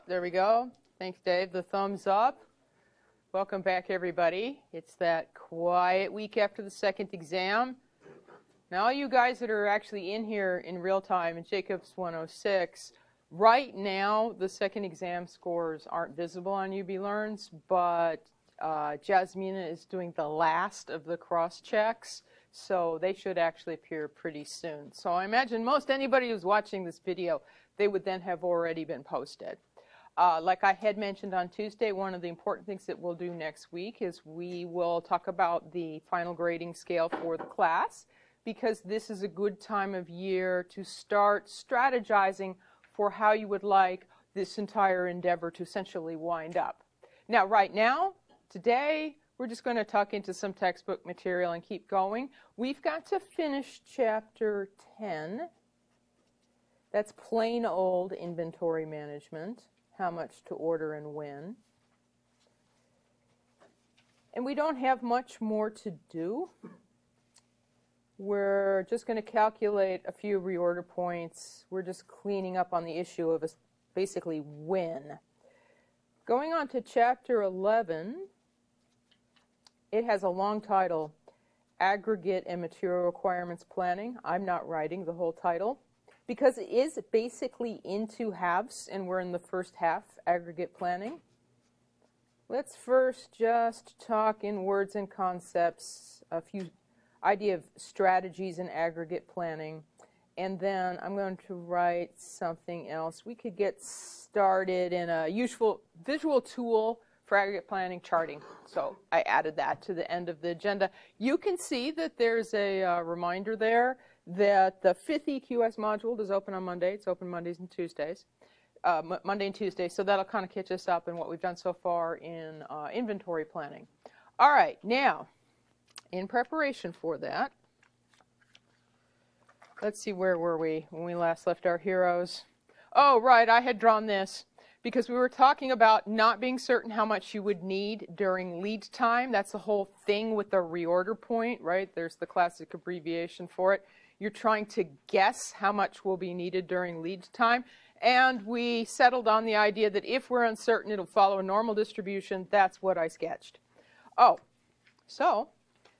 there we go. Thanks, Dave. The thumbs up. Welcome back, everybody. It's that quiet week after the second exam. Now, all you guys that are actually in here in real time in Jacobs 106, right now the second exam scores aren't visible on UB Learns, but Jasmina is doing the last of the cross checks, so they should actually appear pretty soon. So I imagine most anybody who's watching this video, they would then have already been posted. Like I had mentioned on Tuesday, one of the important things that we'll do next week is we will talk about the final grading scale for the class, because this is a good time of year to start strategizing for how you would like this entire endeavor to essentially wind up. Now, right now, today, we're just going to tuck into some textbook material and keep going. We've got to finish chapter 10. That's plain old inventory management. How much to order and when. And we don't have much more to do. We're just going to calculate a few reorder points. We're just cleaning up on the issue of basically when. Going on to chapter 11, it has a long title, Aggregate and Material Requirements Planning. I'm not writing the whole title, because it is basically in two halves, and we're in the first half, aggregate planning. Let's first just talk in words and concepts, a few idea of strategies in aggregate planning, and then I'm going to write something else. We could get started in a useful visual tool for aggregate planning, charting. So I added that to the end of the agenda. You can see that there's a reminder there that the 5th EQS module is open on Monday. It's open Mondays and Tuesdays, Monday and Tuesday. So that'll kind of catch us up in what we've done so far in inventory planning. All right, now, in preparation for that, let's see, where were we when we last left our heroes? Oh, right, I had drawn this because we were talking about not being certain how much you would need during lead time. That's the whole thing with the reorder point, right? There's the classic abbreviation for it. You're trying to guess how much will be needed during lead time. And we settled on the idea that if we're uncertain, it'll follow a normal distribution. That's what I sketched. Oh, so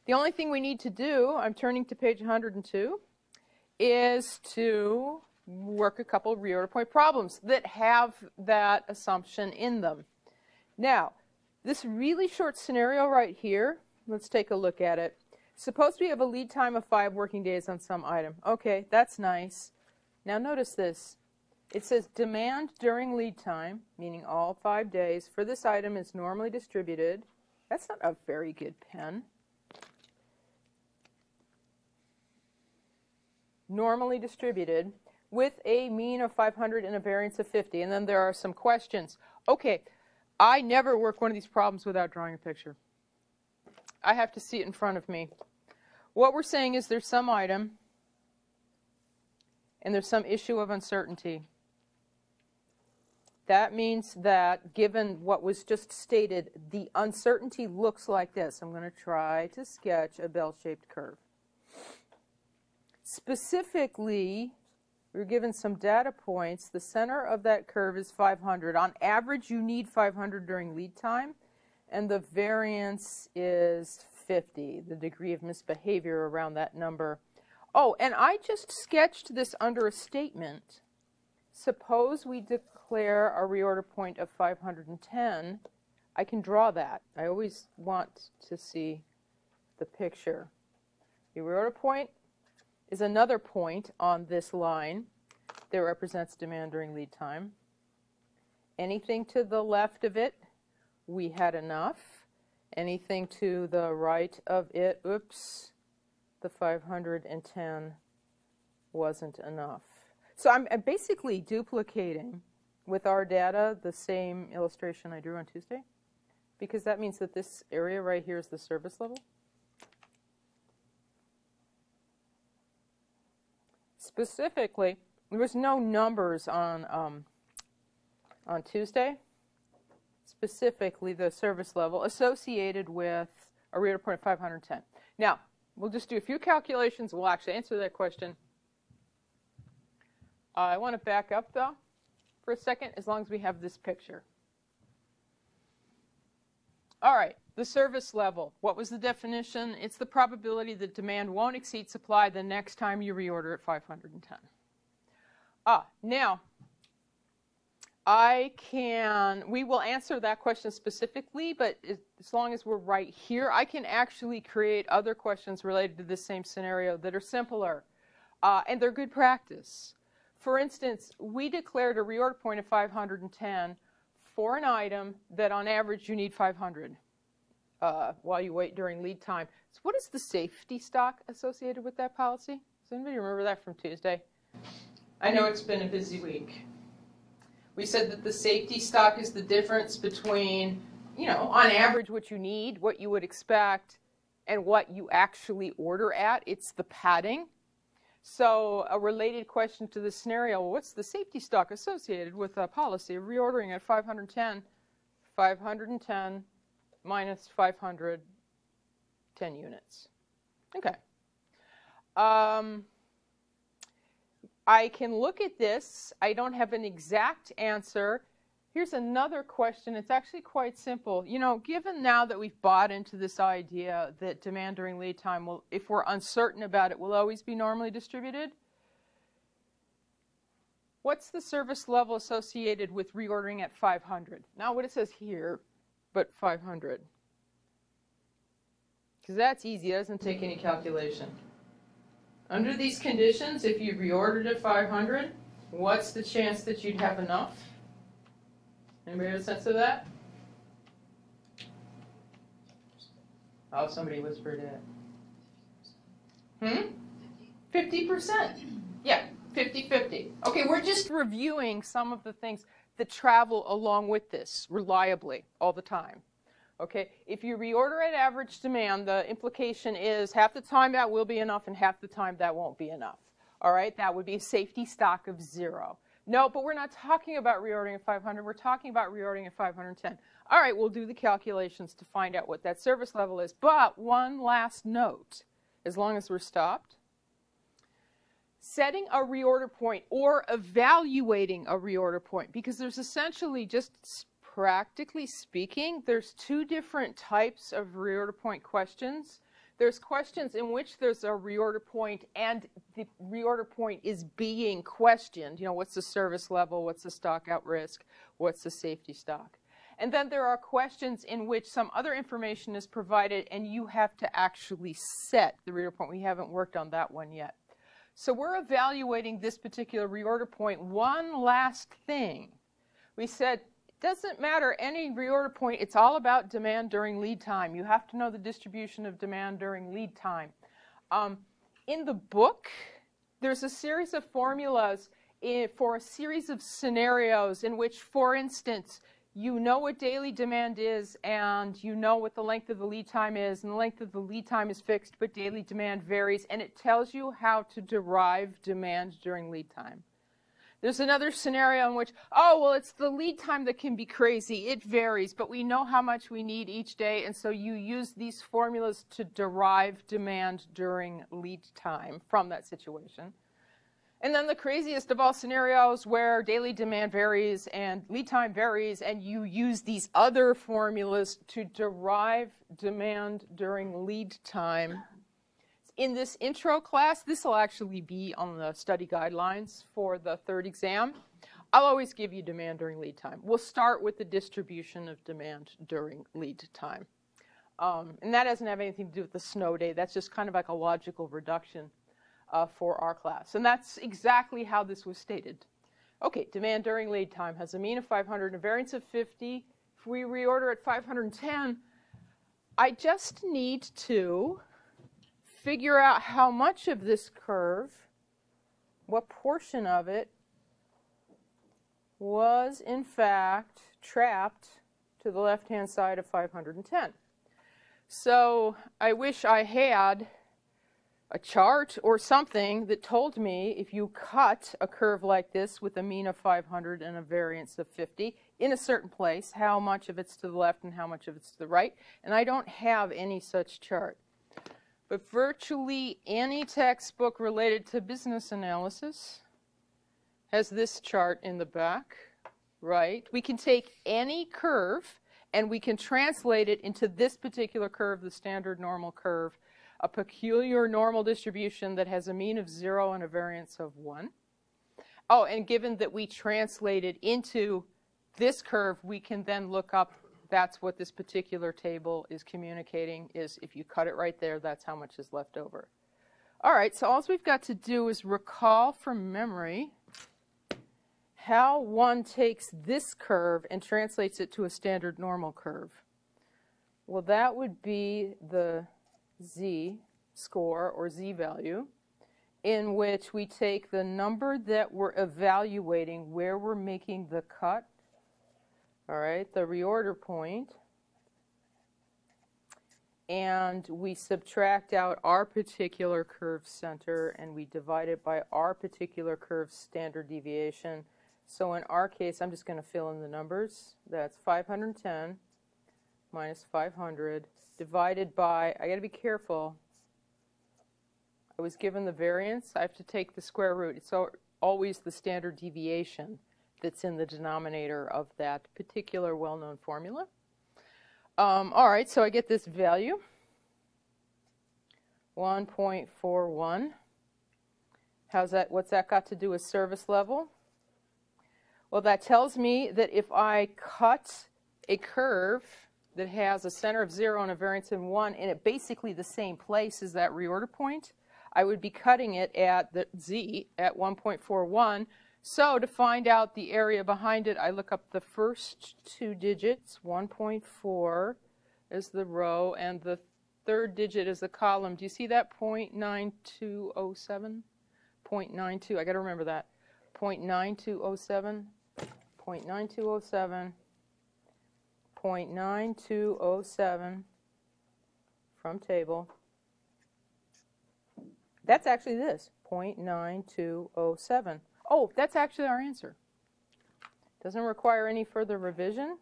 the only thing we need to do, I'm turning to page 102, is to work a couple of reorder point problems that have that assumption in them. Now, this really short scenario right here, let's take a look at it. Suppose we have a lead time of 5 working days on some item. Okay, that's nice. Now notice this. It says demand during lead time, meaning all 5 days, for this item is normally distributed. That's not a very good pen. Normally distributed with a mean of 500 and a variance of 50. And then there are some questions. Okay, I never work one of these problems without drawing a picture. I have to see it in front of me. What we're saying is there's some item and there's some issue of uncertainty. That means that given what was just stated, the uncertainty looks like this. I'm going to try to sketch a bell-shaped curve. Specifically, we're given some data points. The center of that curve is 500. On average, you need 500 during lead time. And the variance is 50, the degree of misbehavior around that number. Oh, and I just sketched this under a statement. Suppose we declare a reorder point of 510. I can draw that. I always want to see the picture. The reorder point is another point on this line that represents demand during lead time. Anything to the left of it, we had enough. Anything to the right of it, oops, the 510 wasn't enough. So I'm basically duplicating with our data the same illustration I drew on Tuesday, because that means that this area right here is the service level. Specifically, there was no numbers on Tuesday. Specifically, the service level associated with a reorder point of 510. Now, we'll just do a few calculations. We'll actually answer that question. I want to back up, though, for a second, as long as we have this picture. All right, the service level. What was the definition? It's the probability that demand won't exceed supply the next time you reorder at 510. Now, we will answer that question specifically, but as long as we're right here, I can actually create other questions related to this same scenario that are simpler, and they're good practice. For instance, we declared a reorder point of 510 for an item that on average you need 500 while you wait during lead time. So what is the safety stock associated with that policy? Does anybody remember that from Tuesday? I know it's been a busy week. We said that the safety stock is the difference between, on average what you need, what you would expect, and what you actually order at. It's the padding. So a related question to this scenario, what's the safety stock associated with a policy of reordering at 510? 510 minus 510 units. Okay. I can look at this. I don't have an exact answer. Here's another question. It's actually quite simple. Given now that we've bought into this idea that demand during lead time will, if we're uncertain about it, will always be normally distributed, what's the service level associated with reordering at 500? Not what it says here, but 500. Because that's easy. It doesn't take any calculation. Under these conditions, if you reordered at 500, what's the chance that you'd have enough? Anybody have a sense of that? Oh, somebody whispered it. 50%. Yeah, 50-50. Okay, we're just reviewing some of the things that travel along with this reliably all the time. Okay, if you reorder at average demand, the implication is half the time that will be enough and half the time that won't be enough. All right, that would be a safety stock of 0. No, but we're not talking about reordering at 500. We're talking about reordering at 510. All right, we'll do the calculations to find out what that service level is. But one last note, as long as we're stopped. Setting a reorder point or evaluating a reorder point, because there's essentially, just practically speaking, there's two different types of reorder point questions. There's questions in which there's a reorder point and the reorder point is being questioned. What's the service level? What's the stock out risk? What's the safety stock? And then there are questions in which some other information is provided and you have to actually set the reorder point. We haven't worked on that one yet. So we're evaluating this particular reorder point. One last thing. We said, doesn't matter any reorder point, it's all about demand during lead time. You have to know the distribution of demand during lead time. In the book, there's a series of formulas for a series of scenarios in which, for instance, you know what daily demand is and you know what the length of the lead time is, and the length of the lead time is fixed, but daily demand varies, and it tells you how to derive demand during lead time. There's another scenario in which, it's the lead time that can be crazy. It varies, but we know how much we need each day, and so you use these formulas to derive demand during lead time from that situation. And then the craziest of all scenarios where daily demand varies and lead time varies, and you use these other formulas to derive demand during lead time. In this intro class, this will actually be on the study guidelines for the third exam. I'll always give you demand during lead time. We'll start with the distribution of demand during lead time. And that doesn't have anything to do with the snow day. That's just kind of like a logical reduction for our class. And that's exactly how this was stated. Okay, demand during lead time has a mean of 500 and a variance of 50. If we reorder at 510, I just need to figure out how much of this curve, what portion of it was in fact trapped to the left-hand side of 510. So I wish I had a chart or something that told me if you cut a curve like this with a mean of 500 and a variance of 50 in a certain place, how much of it's to the left and how much of it's to the right. And I don't have any such chart. But virtually any textbook related to business analysis has this chart in the back. right? We can take any curve and we can translate it into this particular curve, the standard normal curve, a peculiar normal distribution that has a mean of 0 and a variance of 1. Oh, and given that we translate it into this curve, we can then look up, that's what this particular table is communicating, is if you cut it right there, that's how much is left over. All right, so all we've got to do is recall from memory how one takes this curve and translates it to a standard normal curve. Well, that would be the z-score or z-value, in which we take the number that we're evaluating where we're making the cut, all right, the reorder point, and we subtract out our particular curve center and we divide it by our particular curve standard deviation. So in our case, I'm just going to fill in the numbers. That's 510 minus 500 divided by, I got to be careful, I was given the variance, I have to take the square root. It's always the standard deviation that's in the denominator of that particular well-known formula. All right, so I get this value, 1.41. How's that? What's that got to do with service level? Well, that tells me that if I cut a curve that has a center of 0 and a variance of 1, and at basically the same place as that reorder point, I would be cutting it at the z at 1.41. So to find out the area behind it, I look up the first two digits, 1.4 is the row, and the third digit is the column. Do you see that? 0.9207? 0.92, I got to remember that. 0.9207, 0.9207, 0.9207 from table. That's actually this, 0.9207. Oh, that's actually our answer. Doesn't require any further revision.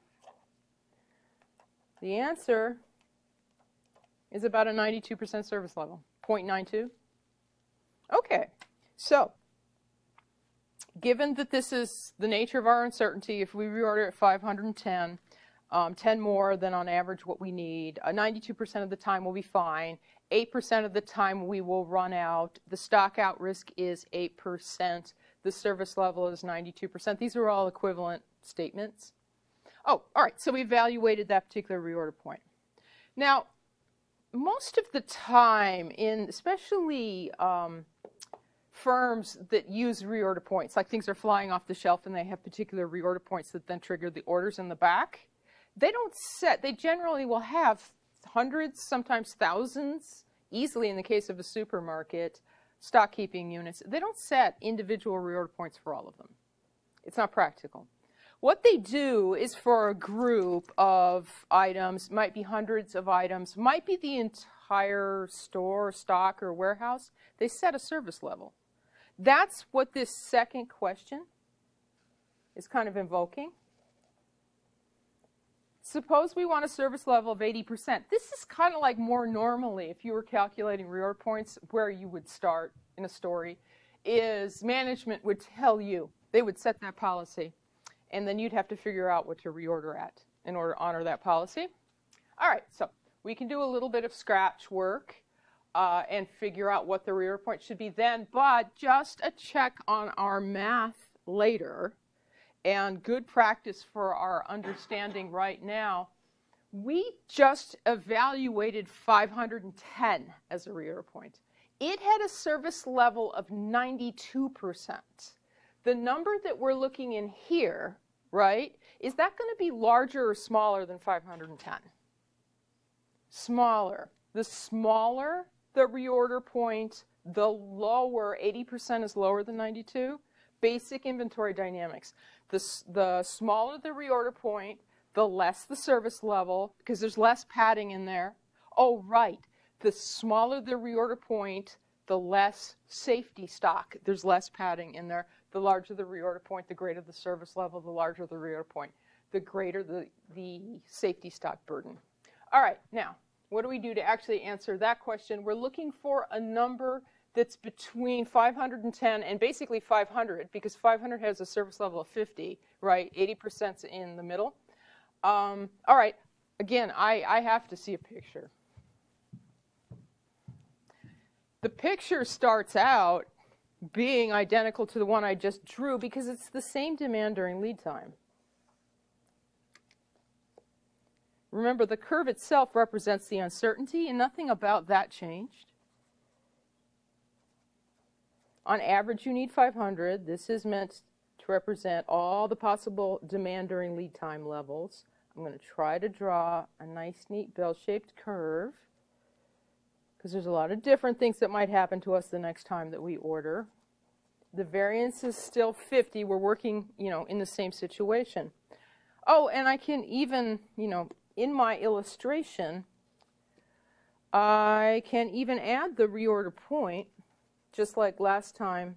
The answer is about a 92% service level, 0.92. Okay, so given that this is the nature of our uncertainty, if we reorder at 510, 10 more than on average what we need, 92% of the time we'll be fine. 8% of the time we will run out. The stock out risk is 8%. The service level is 92%. These are all equivalent statements. Oh, all right, so we evaluated that particular reorder point. Now, most of the time, especially firms that use reorder points, like things are flying off the shelf and they have particular reorder points that then trigger the orders in the back, they generally will have hundreds, sometimes thousands, easily in the case of a supermarket, stock keeping units. They don't set individual reorder points for all of them. It's not practical. What they do is for a group of items, might be hundreds of items, might be the entire store, stock, or warehouse, they set a service level. That's what this second question is kind of invoking. Suppose we want a service level of 80%. This is kind of like more normally, if you were calculating reorder points, where you would start in a story, is management would tell you, they would set that policy, and then you'd have to figure out what to reorder at in order to honor that policy. All right, so we can do a little bit of scratch work and figure out what the reorder point should be then, but just a check on our math later, and good practice for our understanding right now, we just evaluated 510 as a reorder point. It had a service level of 92%. The number that we're looking in here, right, is that going to be larger or smaller than 510? Smaller. The smaller the reorder point, the lower, 80% is lower than 92. Basic inventory dynamics. The smaller the reorder point, the less the service level, because there's less padding in there. Oh, right. The smaller the reorder point, the less safety stock. There's less padding in there. The larger the reorder point, the greater the service level. The larger the reorder point, the greater the safety stock burden. All right, now, what do we do to actually answer that question? We're looking for a number that's between 510 and basically 500, because 500 has a service level of 50, right? 80%'s in the middle. All right, again, I have to see a picture. The picture starts out being identical to the one I just drew because it's the same demand during lead time. Remember, the curve itself represents the uncertainty, and nothing about that changed. On average, you need 500. This is meant to represent all the possible demand during lead time levels. I'm going to try to draw a nice, neat bell-shaped curve because there's a lot of different things that might happen to us the next time that we order. The variance is still 50. We're working, in the same situation. Oh, and I can even, in my illustration, I can even add the reorder point, just like last time.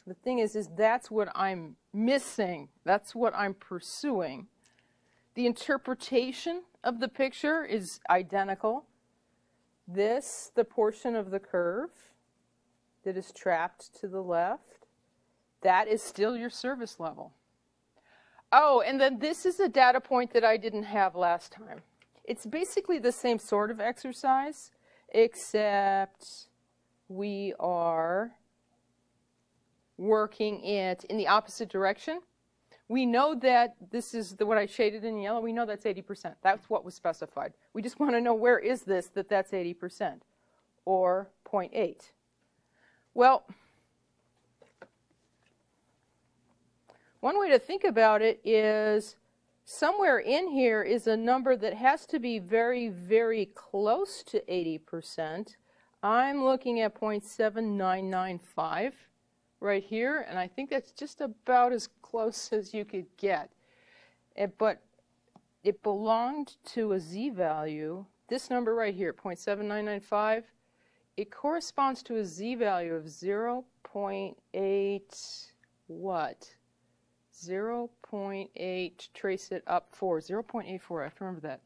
The thing is that's what I'm missing. That's what I'm pursuing. The interpretation of the picture is identical. This, the portion of the curve that is trapped to the left, that is still your service level. Oh, and then this is a data point that I didn't have last time. It's basically the same sort of exercise, except we are working it in the opposite direction. We know that this is what I shaded in yellow. We know that's 80%. That's what was specified. We just want to know where is this that's 80%, or 0.8. Well, one way to think about it is somewhere in here is a number that has to be very, very close to 80%. I'm looking at 0.7995 right here, and I think that's just about as close as you could get. But it belonged to a z-value. This number right here, 0.7995, it corresponds to a z-value of 0.8 what? 0.8, trace it up 4, 0.84, I have to remember that.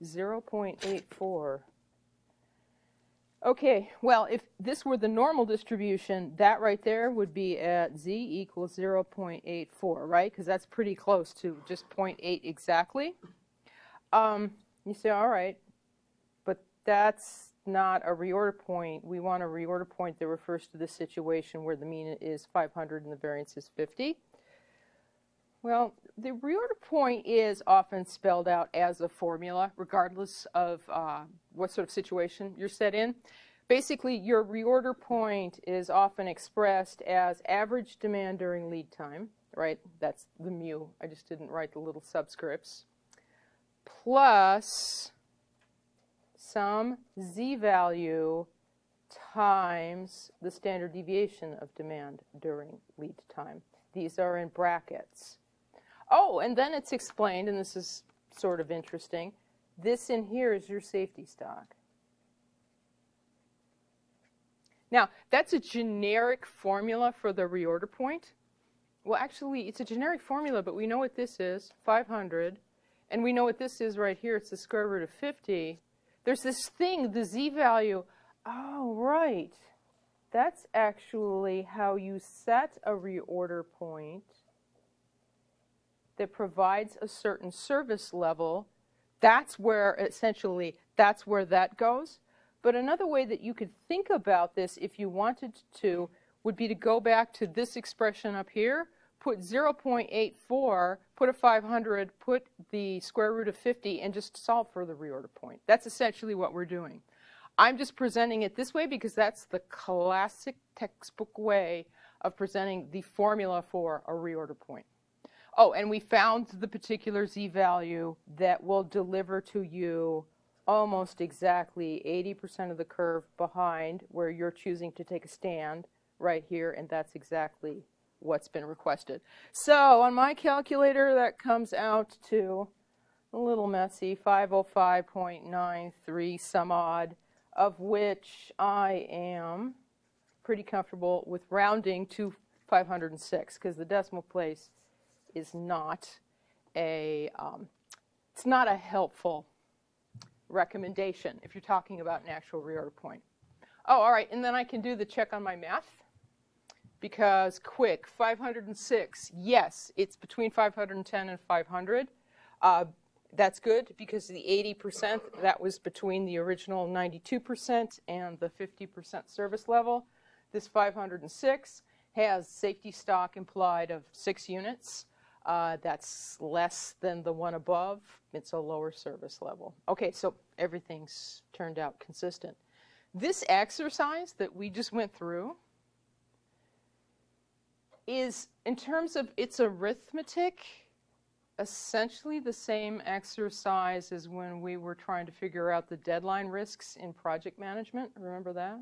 0.84. Okay, well, if this were the normal distribution, that right there would be at z equals 0.84, right? Because that's pretty close to just 0.8 exactly. You say, all right, but that's not a reorder point. We want a reorder point that refers to the situation where the mean is 500 and the variance is 50. Well, the reorder point is often spelled out as a formula, regardless of what sort of situation you're set in. Basically, your reorder point is often expressed as average demand during lead time, right? That's the mu. I just didn't write the little subscripts. Plus some z-value times the standard deviation of demand during lead time. These are in brackets. Oh, and then it's explained, and this is sort of interesting, this in here is your safety stock. Now, that's a generic formula for the reorder point. Well, actually, it's a generic formula, but we know what this is, 500, and we know what this is right here. It's the square root of 50. There's this thing, the z-value. Oh, right. That's actually how you set a reorder point that provides a certain service level. That's where, essentially, that's where that goes. But another way that you could think about this, if you wanted to, would be to go back to this expression up here, put 0.84, put a 500, put the square root of 50, and just solve for the reorder point. That's essentially what we're doing. I'm just presenting it this way because that's the classic textbook way of presenting the formula for a reorder point. Oh, and we found the particular z-value that will deliver to you almost exactly 80% of the curve behind where you're choosing to take a stand right here, and that's exactly what's been requested. So on my calculator, that comes out to a little messy, 505.93 some odd, of which I am pretty comfortable with rounding to 506 because the decimal place is not a it's not a helpful recommendation if you're talking about an actual reorder point. Oh, all right, and then I can do the check on my math. Because quick, 506, yes, it's between 510 and 500. That's good because the 80%, that was between the original 92% and the 50% service level. This 506 has safety stock implied of 6 units. That's less than the one above. It's a lower service level. Okay, so everything's turned out consistent. This exercise that we just went through is, in terms of its arithmetic, essentially the same exercise as when we were trying to figure out the deadline risks in project management. Remember that?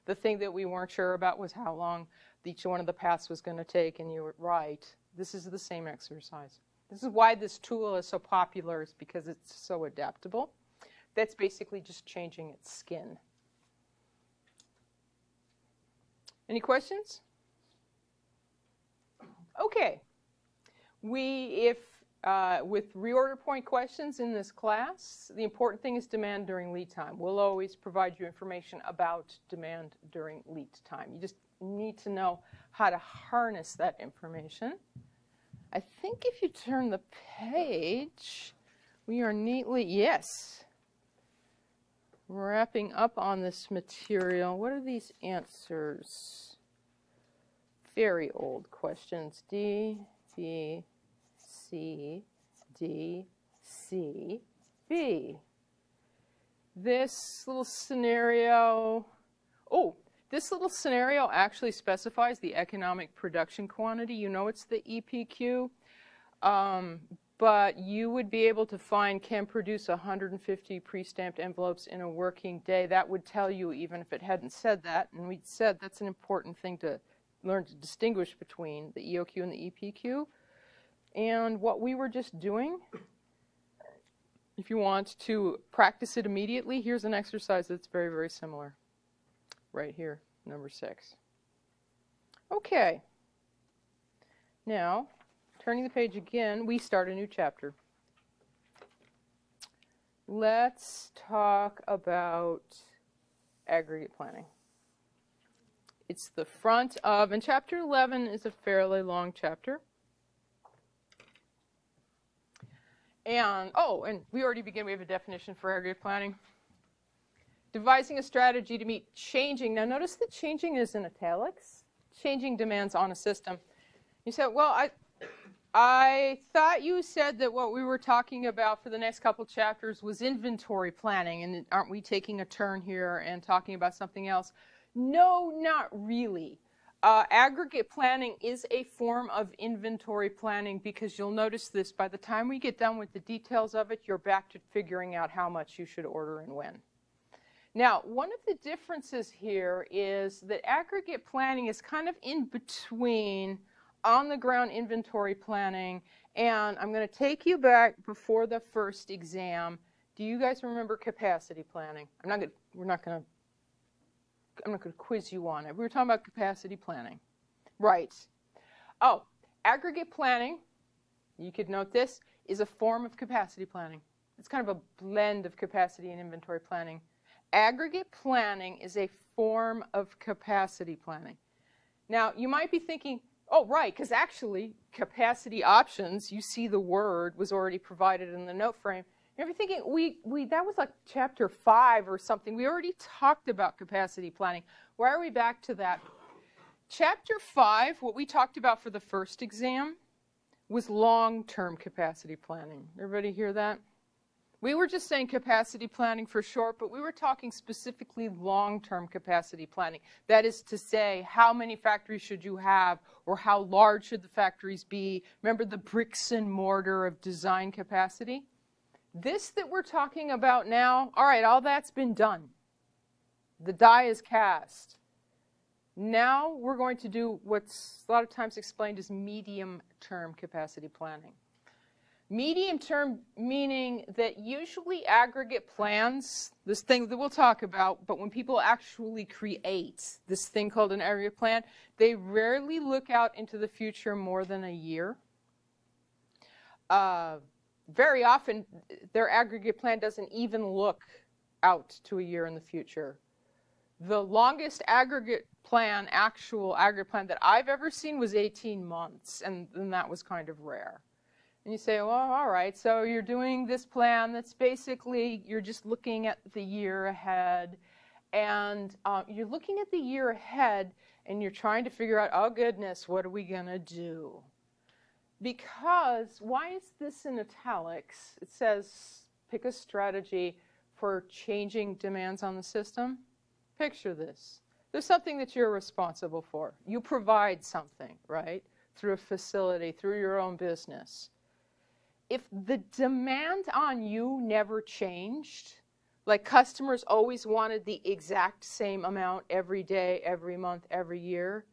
The thing that we weren't sure about was how long each one of the paths was going to take, and you were right. This is the same exercise. This is why this tool is so popular, is because it's so adaptable. That's basically just changing its skin. Any questions? Okay, with reorder point questions in this class, the important thing is demand during lead time. We'll always provide you information about demand during lead time. You just need to know how to harness that information. I think if you turn the page, we are neatly, yes, wrapping up on this material. What are these answers? Very old questions. D, B, C, D, C, B. This little scenario, this little scenario actually specifies the economic production quantity. You know it's the EPQ, but you would be able to find can produce 150 pre-stamped envelopes in a working day. That would tell you even if it hadn't said that, and we said that's an important thing to learn to distinguish between the EOQ and the EPQ. And what we were just doing, if you want to practice it immediately, here's an exercise that's very, very similar. Right here, number 6. Okay. Now, turning the page again, we start a new chapter. Let's talk about aggregate planning. It's the front of, and chapter 11 is a fairly long chapter. And, and we already began, we have a definition for aggregate planning. Devising a strategy to meet changing, now notice that changing is in italics, changing demands on a system. You said, well, I thought you said that what we were talking about for the next couple chapters was inventory planning, and aren't we taking a turn here and talking about something else? No, not really. Aggregate planning is a form of inventory planning because you'll notice this, by the time we get done with the details of it, you're back to figuring out how much you should order and when. Now, one of the differences here is that aggregate planning is kind of in between on-the-ground inventory planning, and I'm going to take you back before the first exam. Do you guys remember capacity planning? I'm not going to quiz you on it. We were talking about capacity planning. Right. Oh, aggregate planning, you could note this, is a form of capacity planning. It's kind of a blend of capacity and inventory planning. Aggregate planning is a form of capacity planning. Now, you might be thinking, oh, right, because actually capacity options, you see the word was already provided in the note frame. You're thinking, that was like chapter 5 or something. We already talked about capacity planning. Why are we back to that? Chapter 5, what we talked about for the first exam, was long-term capacity planning. Everybody hear that? We were just saying capacity planning for short, but we were talking specifically long-term capacity planning. That is to say, how many factories should you have, or how large should the factories be? Remember the bricks and mortar of design capacity? This that we're talking about now, all right, all that's been done. The die is cast. Now we're going to do what's a lot of times explained as medium-term capacity planning. Medium-term meaning that usually aggregate plans, this thing that we'll talk about, but when people actually create this thing called an aggregate plan, they rarely look out into the future more than a year. Very often, their aggregate plan doesn't even look out to a year in the future. The longest aggregate plan, actual aggregate plan that I've ever seen was 18 months, and that was kind of rare. And you say, well, all right, so you're doing this plan that's basically, you're just looking at the year ahead, and you're looking at the year ahead, and you're trying to figure out, oh goodness, what are we going to do? Because, why is this in italics? It says, pick a strategy for changing demands on the system. Picture this. There's something that you're responsible for. You provide something, right? Through a facility, through your own business. If the demand on you never changed, like customers always wanted the exact same amount every day, every month, every year,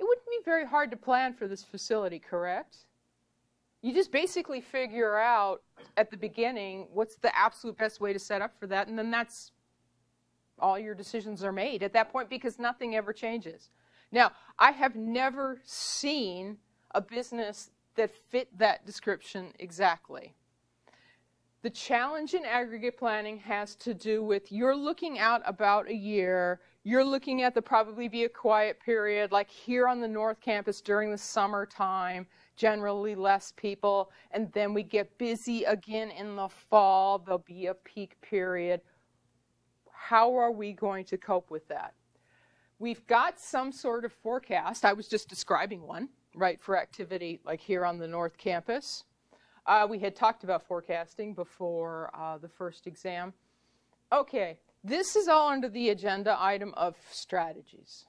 it wouldn't be very hard to plan for this facility, correct? You just basically figure out at the beginning what's the absolute best way to set up for that, and then that's all your decisions are made at that point because nothing ever changes. Now, I have never seen a business that fit that description exactly. The challenge in aggregate planning has to do with you're looking out about a year, you're looking at the probably be a quiet period, like here on the North Campus during the summertime, generally less people, and then we get busy again in the fall, there'll be a peak period. How are we going to cope with that? We've got some sort of forecast. I was just describing one, right, for activity like here on the North Campus. We had talked about forecasting before the first exam. Okay, this is all under the agenda item of strategies.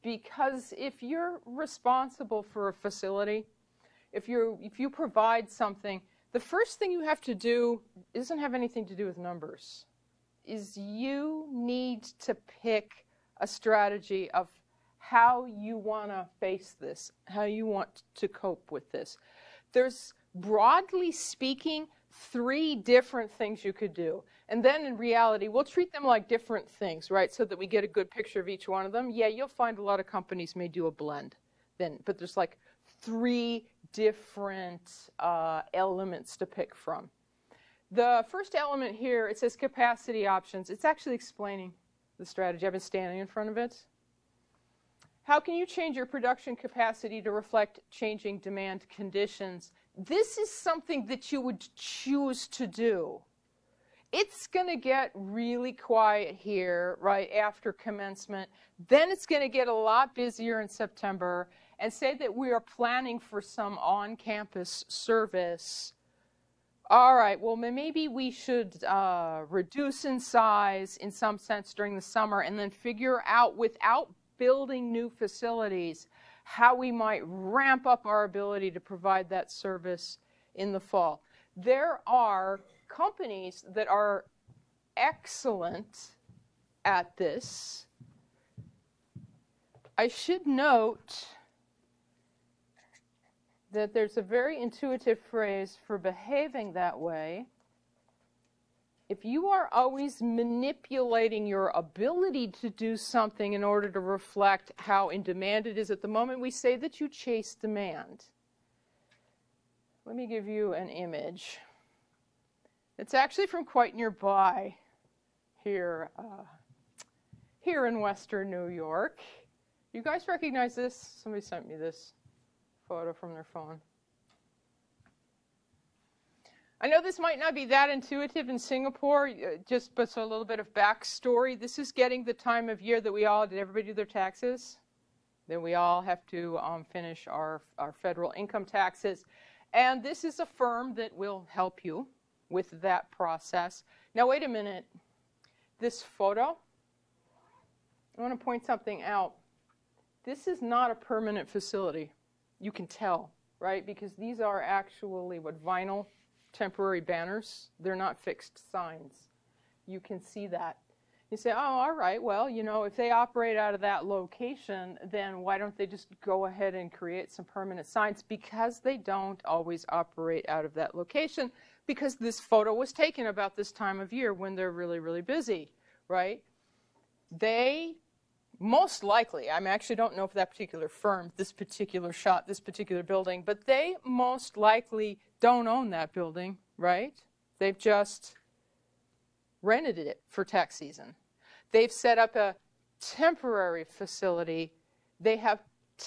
Because if you're responsible for a facility, if you provide something, the first thing you have to do doesn't have anything to do with numbers. Is you need to pick a strategy of how you want to face this, how you want to cope with this. There's, broadly speaking, 3 different things you could do. And then in reality, we'll treat them like different things, right, so that we get a good picture of each one of them. Yeah, you'll find a lot of companies may do a blend then, but there's like 3 different elements to pick from. The first element here, it says capacity options. It's actually explaining the strategy. I've been standing in front of it. How can you change your production capacity to reflect changing demand conditions? This is something that you would choose to do. It's going to get really quiet here right after commencement. Then it's going to get a lot busier in September. And say that we are planning for some on-campus service. All right, well, maybe we should reduce in size in some sense during the summer and then figure out, without building new facilities, how we might ramp up our ability to provide that service in the fall. There are companies that are excellent at this. I should note that there's a very intuitive phrase for behaving that way. If you are always manipulating your ability to do something in order to reflect how in demand it is at the moment, we say that you chase demand. Let me give you an image. It's actually from quite nearby here, here in Western New York. You guys recognize this? Somebody sent me this photo from their phone. I know this might not be that intuitive in Singapore, but so a little bit of backstory. This is getting the time of year that did everybody do their taxes? Then we all have to finish our federal income taxes. And this is a firm that will help you with that process. Now wait a minute. This photo, I want to point something out. This is not a permanent facility. You can tell, right? Because these are actually vinyl temporary banners. They're not fixed signs. You can see that. You say, oh, all right, well, you know, if they operate out of that location, then why don't they just go ahead and create some permanent signs? Because they don't always operate out of that location, because this photo was taken about this time of year when they're really, really busy, right? They most likely, I actually don't know if that particular firm, this particular shot, this particular building, but they most likely don't own that building, right? They've just rented it for tax season. They've set up a temporary facility, they have,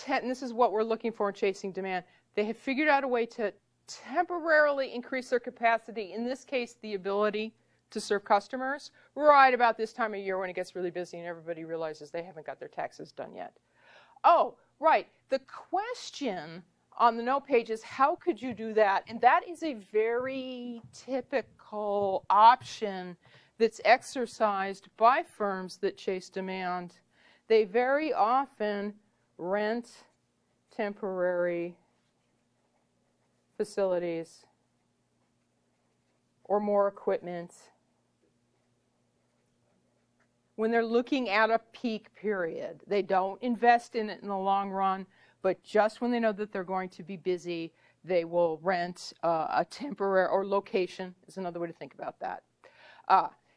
and this is what we're looking for in chasing demand, they have figured out a way to temporarily increase their capacity, in this case, the ability to serve customers, right about this time of year when it gets really busy and everybody realizes they haven't got their taxes done yet. Oh, right. The question on the note page is, how could you do that? And that is a very typical option that's exercised by firms that chase demand. They very often rent temporary facilities or more equipment when they're looking at a peak period. They don't invest in it in the long run, but just when they know that they're going to be busy, they will rent a temporary, or location is another way to think about that.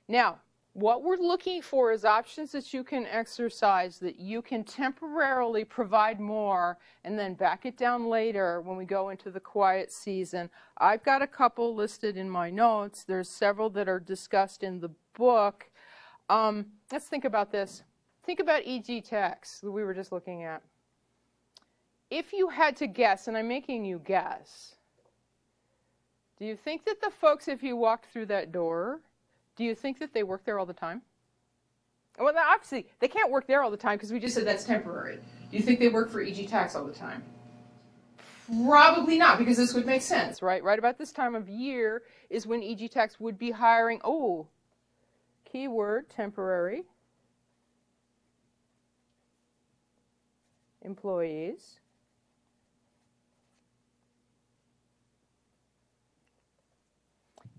Now, what we're looking for is options that you can exercise, that you can temporarily provide more and then back it down later when we go into the quiet season. I've got a couple listed in my notes. There's several that are discussed in the book. Let's think about this. Think about EG tax that we were just looking at. If you had to guess, and I'm making you guess, do you think that the folks, if you walked through that door, do you think that they work there all the time? Well, obviously, they can't work there all the time because we just said that's temporary. Do you think they work for EG tax all the time? Probably not, because this would make sense, right? Right about this time of year is when EG tax would be hiring, oh, keyword, temporary employees.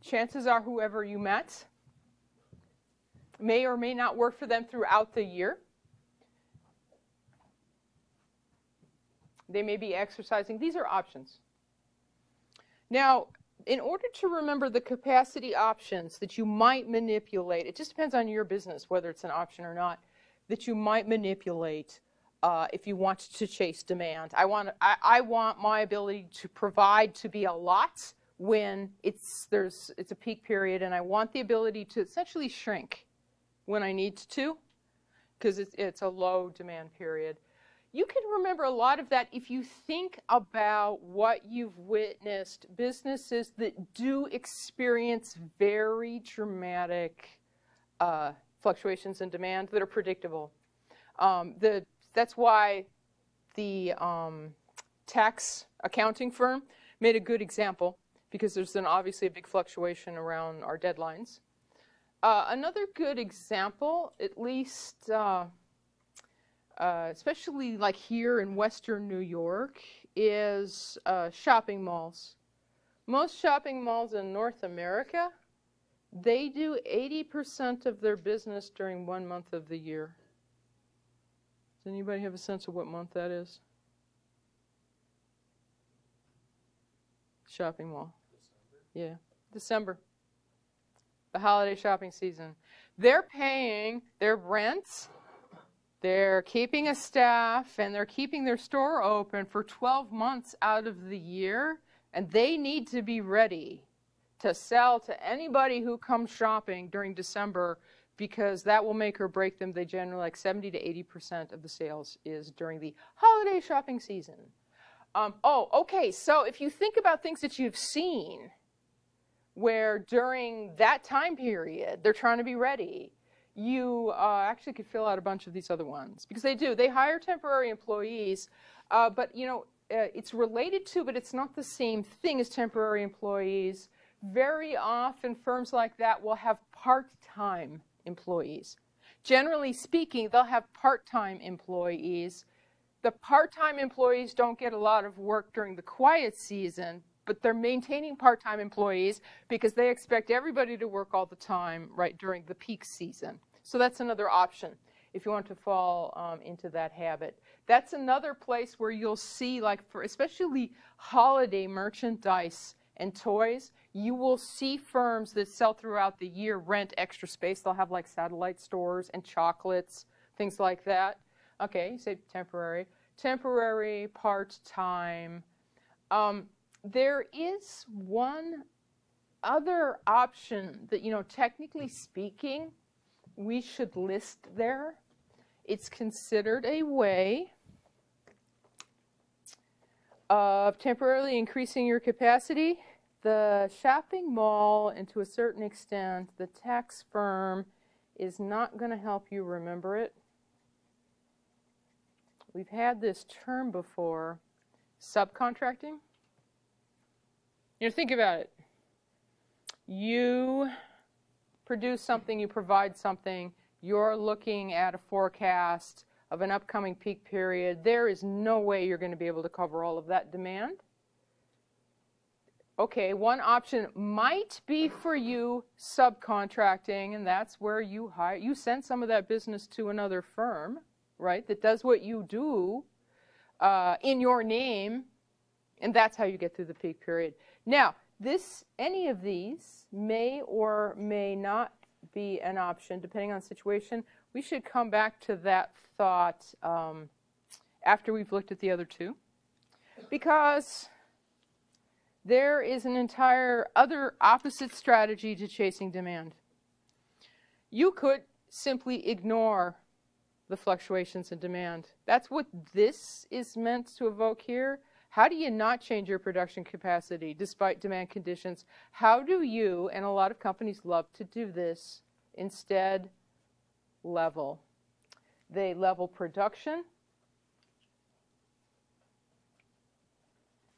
Chances are whoever you met may or may not work for them throughout the year. They may be exercising. These are options. Now, in order to remember the capacity options that you might manipulate, it just depends on your business whether it's an option or not, that you might manipulate if you want to chase demand. I want my ability to provide to be a lot when it's a peak period, and I want the ability to essentially shrink when I need to, because it's a low demand period. You can remember a lot of that if you think about what you've witnessed, businesses that do experience very dramatic fluctuations in demand that are predictable. That's why the tax accounting firm made a good example, because there's obviously a big fluctuation around our deadlines. Another good example, at least especially like here in Western New York, is shopping malls. Most shopping malls in North America, they do 80% of their business during 1 month of the year. Does anybody have a sense of what month that is? Shopping mall. December. Yeah, December. The holiday shopping season. They're paying their rents, they're keeping a staff, and they're keeping their store open for 12 months out of the year, and they need to be ready to sell to anybody who comes shopping during December, because that will make or break them. They generally, like 70 to 80% of the sales is during the holiday shopping season. Okay, so if you think about things that you've seen, where during that time period they're trying to be ready, you actually could fill out a bunch of these other ones, because they do. They hire temporary employees, but you know, it's related to, but it's not the same thing as temporary employees. Very often firms like that will have part-time employees. Generally speaking, they'll have part-time employees. The part-time employees don't get a lot of work during the quiet season, but they're maintaining part-time employees because they expect everybody to work all the time right during the peak season. So that's another option if you want to fall into that habit. That's another place where you'll see, like for especially holiday merchandise and toys, you will see firms that sell throughout the year rent extra space. They'll have like satellite stores and chocolates, things like that. Okay, you say temporary. Temporary, part-time. There is one other option that, you know, technically speaking, we should list there. It's considered a way of temporarily increasing your capacity. The shopping mall, and to a certain extent, the tax firm is not going to help you remember it. We've had this term before, subcontracting. You know, think about it. You produce something, you provide something, you're looking at a forecast of an upcoming peak period. There is no way you're going to be able to cover all of that demand. Okay, one option might be for you subcontracting, and that's where you send some of that business to another firm, right, that does what you do in your name, and that's how you get through the peak period. Now, any of these may or may not be an option, depending on the situation. We should come back to that thought after we've looked at the other two, because there is an entire other opposite strategy to chasing demand. You could simply ignore the fluctuations in demand. That's what this is meant to evoke here. How do you not change your production capacity despite demand conditions? How do you, and a lot of companies love to do this, instead level? They level production,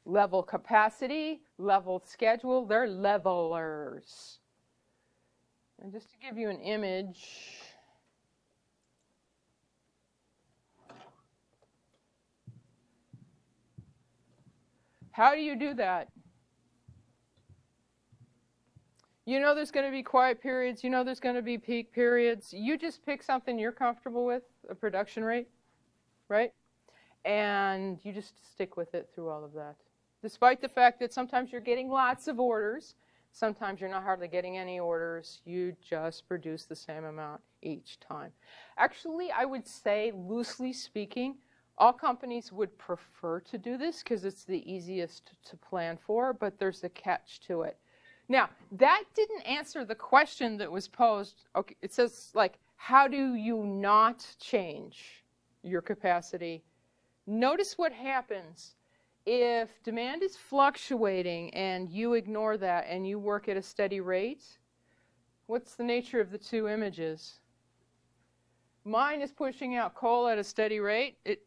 level capacity, level schedule. They're levelers. And just to give you an image, how do you do that? You know there's going to be quiet periods. You know there's going to be peak periods. You just pick something you're comfortable with, a production rate, right? And you just stick with it through all of that. Despite the fact that sometimes you're getting lots of orders, sometimes you're not hardly getting any orders, you just produce the same amount each time. Actually, I would say, loosely speaking, all companies would prefer to do this because it's the easiest to plan for, but there's a catch to it. Now, that didn't answer the question that was posed. Okay, it says, like, how do you not change your capacity? Notice what happens if demand is fluctuating and you ignore that and you work at a steady rate. What's the nature of the two images? Mine is pushing out coal at a steady rate. It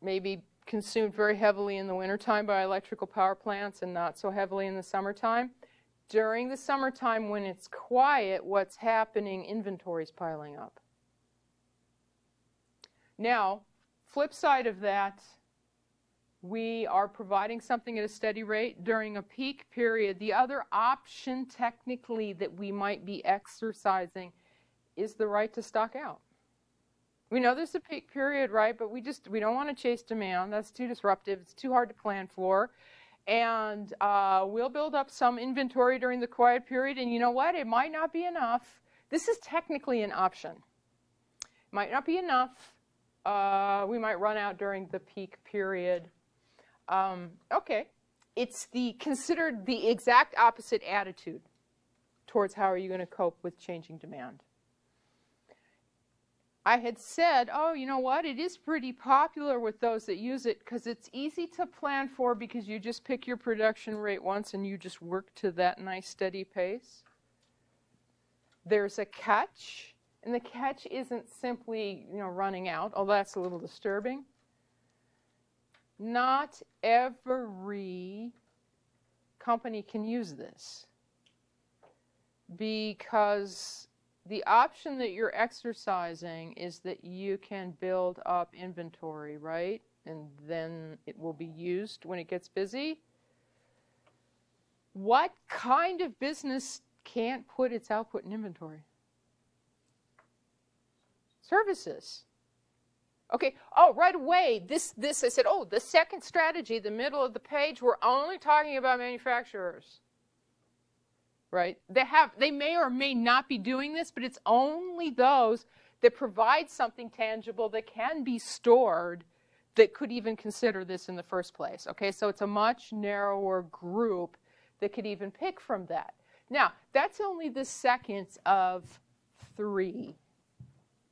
may be consumed very heavily in the wintertime by electrical power plants and not so heavily in the summertime. During the summertime, when it's quiet, what's happening? Inventory's piling up. Now, flip side of that, we are providing something at a steady rate during a peak period. The other option, technically, that we might be exercising is the right to stock out. We know there's a peak period, right? But we don't want to chase demand. That's too disruptive. It's too hard to plan for. And we'll build up some inventory during the quiet period. And you know what? It might not be enough. This is technically an option. It might not be enough. We might run out during the peak period. Okay. It's considered the exact opposite attitude towards how are you going to cope with changing demand. I had said, oh, you know what? It is pretty popular with those that use it because it's easy to plan for because you just pick your production rate once and you just work to that nice steady pace. There's a catch, and the catch isn't simply, running out, although that's a little disturbing. Not every company can use this because the option that you're exercising is that you can build up inventory, right? And then it will be used when it gets busy. What kind of business can't put its output in inventory? Services. Okay, oh, right away, this I said, oh, the second strategy, the middle of the page, we're only talking about manufacturers. Right? They may or may not be doing this, but it's only those that provide something tangible that can be stored that could even consider this in the first place. Okay, so it's a much narrower group that could even pick from that. Now, that's only the second of three.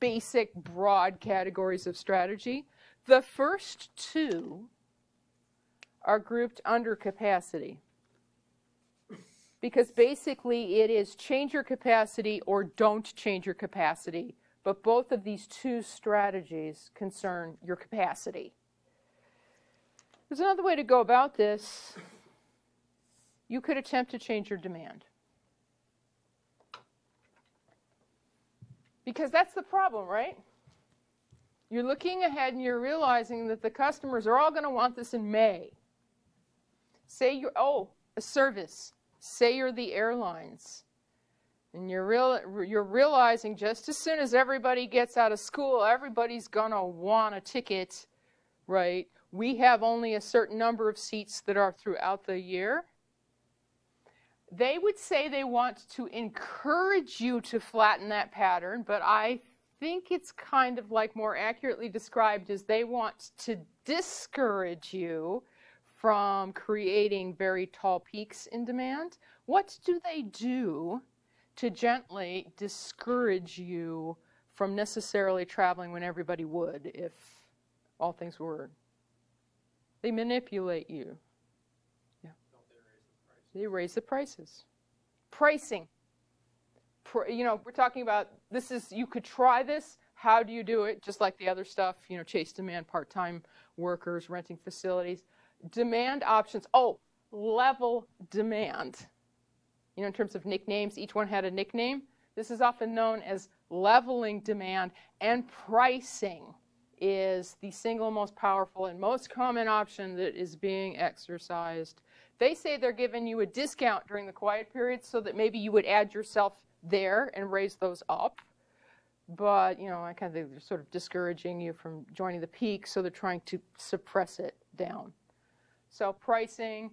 basic, broad categories of strategy. The first two are grouped under capacity. Because basically it is change your capacity or don't change your capacity. But both of these two strategies concern your capacity. There's another way to go about this. You could attempt to change your demand. Because that's the problem, right? You're looking ahead and you're realizing that the customers are all going to want this in May. Say you're, a service. Say you're the airlines. And you're realizing just as soon as everybody gets out of school, everybody's going to want a ticket, right? We have only a certain number of seats that are throughout the year. They would say they want to encourage you to flatten that pattern, but I think it's kind of like more accurately described as they want to discourage you from creating very tall peaks in demand. What do they do to gently discourage you from necessarily traveling when everybody would if all things were? They manipulate you. They raise the prices. Pricing. You know, we're talking about this is, you could try this. How do you do it? Just like the other stuff, you know, chase demand, part-time workers, renting facilities. Demand options. Oh, level demand. You know, in terms of nicknames, each one had a nickname. This is often known as leveling demand, and pricing is the single most powerful and most common option that is being exercised. They say they're giving you a discount during the quiet period so that maybe you would add yourself there and raise those up. But, you know, I kind of think they're sort of discouraging you from joining the peak, so they're trying to suppress it down. So pricing,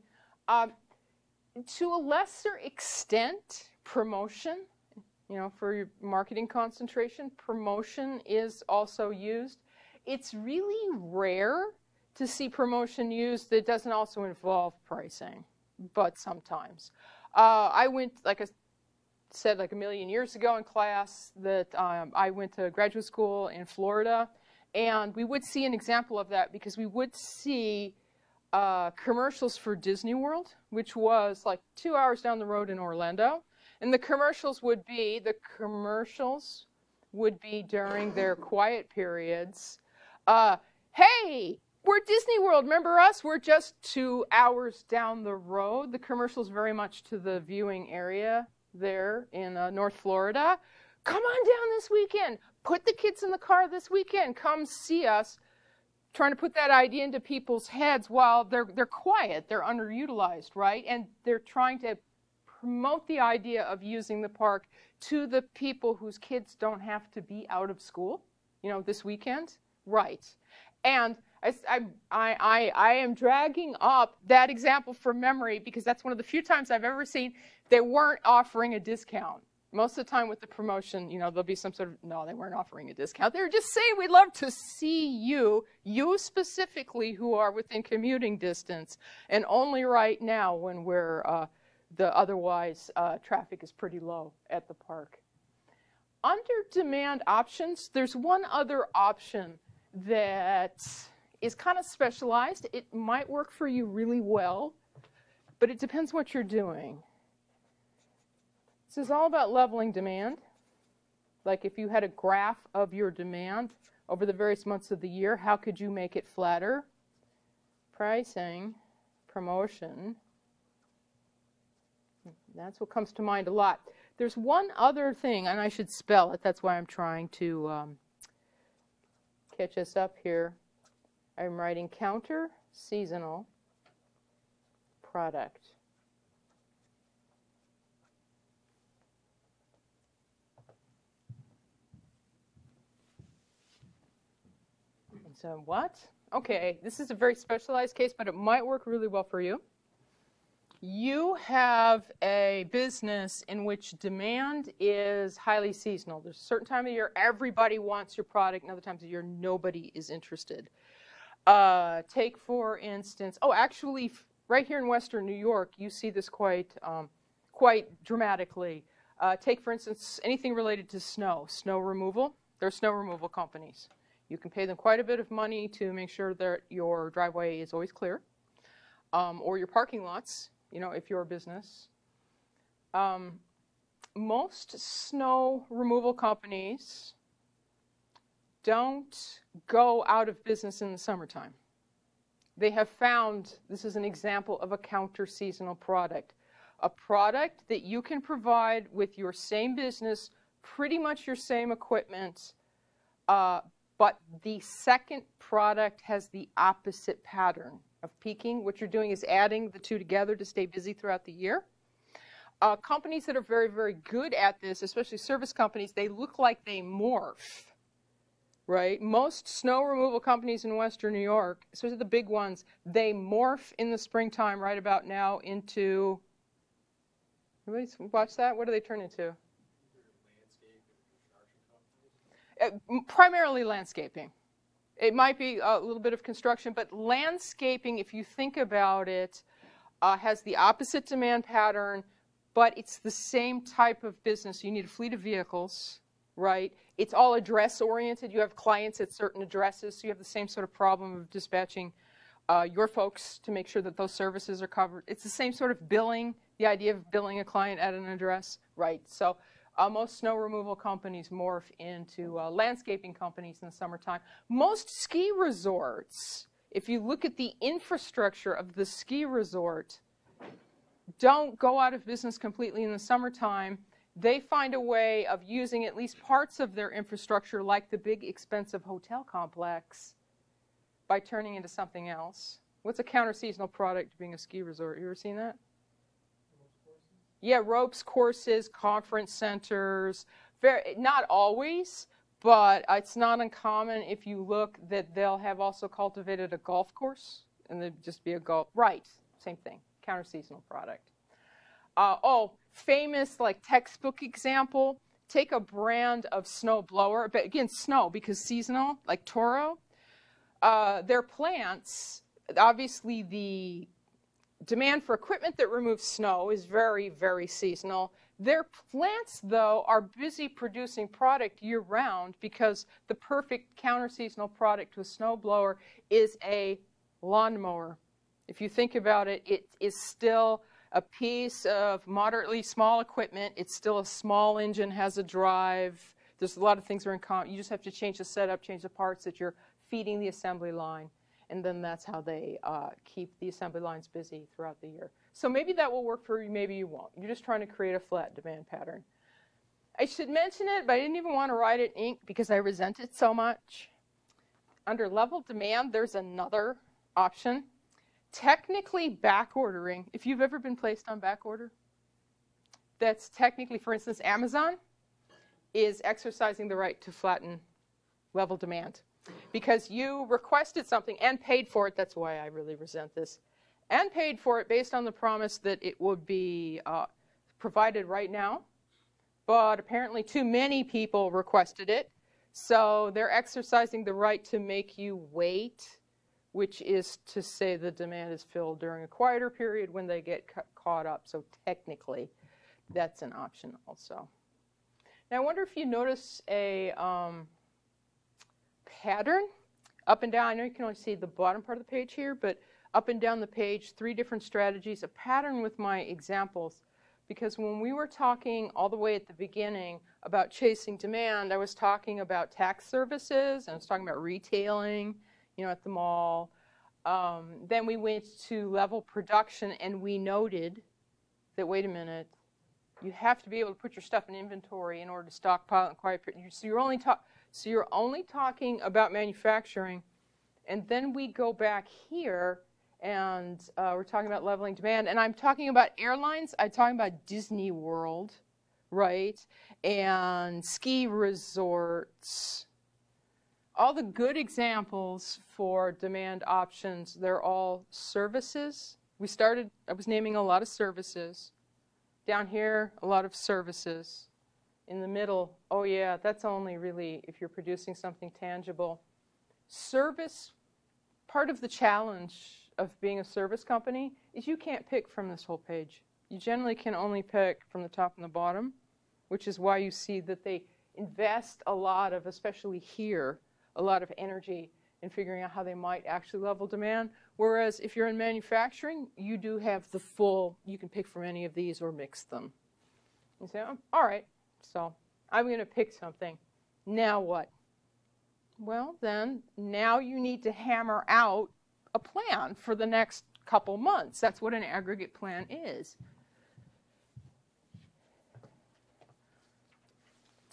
to a lesser extent, promotion, you know, for your marketing concentration, promotion is also used. It's really rare to see promotion used that doesn't also involve pricing, but sometimes. I went, like I said, like a million years ago in class, that I went to graduate school in Florida, and we would see an example of that because we would see commercials for Disney World, which was like 2 hours down the road in Orlando, and the commercials would be during their quiet periods. Hey, we're Disney World, remember us? We're just 2 hours down the road. The commercial's very much to the viewing area there in North Florida. Come on down this weekend. Put the kids in the car this weekend. Come see us. Trying to put that idea into people's heads while they're quiet. They're underutilized, right? And they're trying to promote the idea of using the park to the people whose kids don't have to be out of school, you know, this weekend. Right. And I am dragging up that example from memory because that's one of the few times I've ever seen they weren't offering a discount. Most of the time with the promotion, you know, there'll be some sort of, no, they weren't offering a discount. They were just saying, we'd love to see you specifically who are within commuting distance, and only right now when we're, otherwise traffic is pretty low at the park. Under demand options, there's one other option that is kind of specialized. It might work for you really well, but it depends what you're doing. This is all about leveling demand. Like if you had a graph of your demand over the various months of the year, how could you make it flatter? Pricing, promotion. That's what comes to mind a lot. There's one other thing, and I should spell it. That's why I'm trying to catch us up here. I'm writing counter seasonal product. So what? Okay, this is a very specialized case, but it might work really well for you. You have a business in which demand is highly seasonal. There's a certain time of year everybody wants your product, and other times of year nobody is interested. Take, for instance, actually, right here in Western New York, you see this quite dramatically. Take, for instance, anything related to snow removal. They're snow removal companies. You can pay them quite a bit of money to make sure that your driveway is always clear, or your parking lots, you know, if you're a business. Most snow removal companies don't go out of business in the summertime. They have found, this is an example of a counter-seasonal product, a product that you can provide with your same business, pretty much your same equipment, but the second product has the opposite pattern of peaking. What you're doing is adding the two together to stay busy throughout the year. Companies that are very, very good at this, especially service companies, they look like they morph, right? Most snow removal companies in Western New York, especially the big ones, they morph in the springtime right about now into, everybody watch that? What do they turn into? Primarily landscaping. It might be a little bit of construction, but landscaping, if you think about it, has the opposite demand pattern, but it's the same type of business. You need a fleet of vehicles, right? It's all address-oriented. You have clients at certain addresses, so you have the same sort of problem of dispatching your folks to make sure that those services are covered. It's the same sort of billing, the idea of billing a client at an address, right? So most snow removal companies morph into landscaping companies in the summertime. Most ski resorts, if you look at the infrastructure of the ski resort, don't go out of business completely in the summertime. They find a way of using at least parts of their infrastructure, like the big expensive hotel complex, by turning into something else. What's a counter-seasonal product being a ski resort? You ever seen that? Yeah, ropes courses, conference centers. Not always, but it's not uncommon if you look that they'll have also cultivated a golf course, and there'd just be a golf. Right, same thing, counter-seasonal product. Famous like textbook example, take a brand of snow blower, but again, snow because seasonal, like Toro. Their plants, obviously the demand for equipment that removes snow is very, very seasonal. Their plants, though, are busy producing product year-round because the perfect counter-seasonal product to a snowblower is a lawnmower. If you think about it, it is still a piece of moderately small equipment. It's still a small engine, has a drive. There's a lot of things that are in common. You just have to change the setup, change the parts that you're feeding the assembly line. And then that's how they keep the assembly lines busy throughout the year. So maybe that will work for you, maybe you won't. You're just trying to create a flat demand pattern. I should mention it, but I didn't even want to write it in ink because I resent it so much. Under level demand, there's another option. Technically back ordering, if you've ever been placed on back order, that's technically, for instance, Amazon is exercising the right to flatten level demand. Because you requested something and paid for it, that's why I really resent this, and paid for it based on the promise that it would be provided right now, but apparently too many people requested it, so they're exercising the right to make you wait, which is to say the demand is filled during a quieter period when they get caught up, so technically that's an option also. Now I wonder if you notice a pattern up and down. I know you can only see the bottom part of the page here, but up and down the page, 3 different strategies, a pattern with my examples. Because when we were talking all the way at the beginning about chasing demand, I was talking about tax services, and I was talking about retailing, you know, at the mall. Then we went to level production, and we noted that, wait a minute, you have to be able to put your stuff in inventory in order to stockpile in quiet period. So you're only talking about manufacturing, and then we go back here, and we're talking about leveling demand, and I'm talking about airlines. I'm talking about Disney World, right, and ski resorts. All the good examples for demand options, they're all services. I was naming a lot of services. Down here, a lot of services. In the middle, oh yeah, that's only really if you're producing something tangible. Service, part of the challenge of being a service company is you can't pick from this whole page. You generally can only pick from the top and the bottom, which is why you see that they invest a lot of, especially here, a lot of energy in figuring out how they might actually level demand. Whereas if you're in manufacturing, you do have the full, you can pick from any of these or mix them. You say, oh, all right, so I'm going to pick something. Now what? Well, then now you need to hammer out a plan for the next couple months. That's what an aggregate plan is.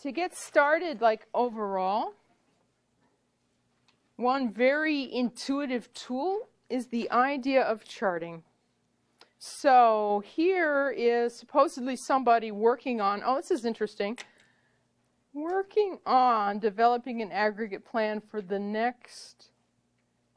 To get started, like overall, one very intuitive tool is the idea of charting. So here is supposedly somebody working on, oh, this is interesting, working on developing an aggregate plan for the next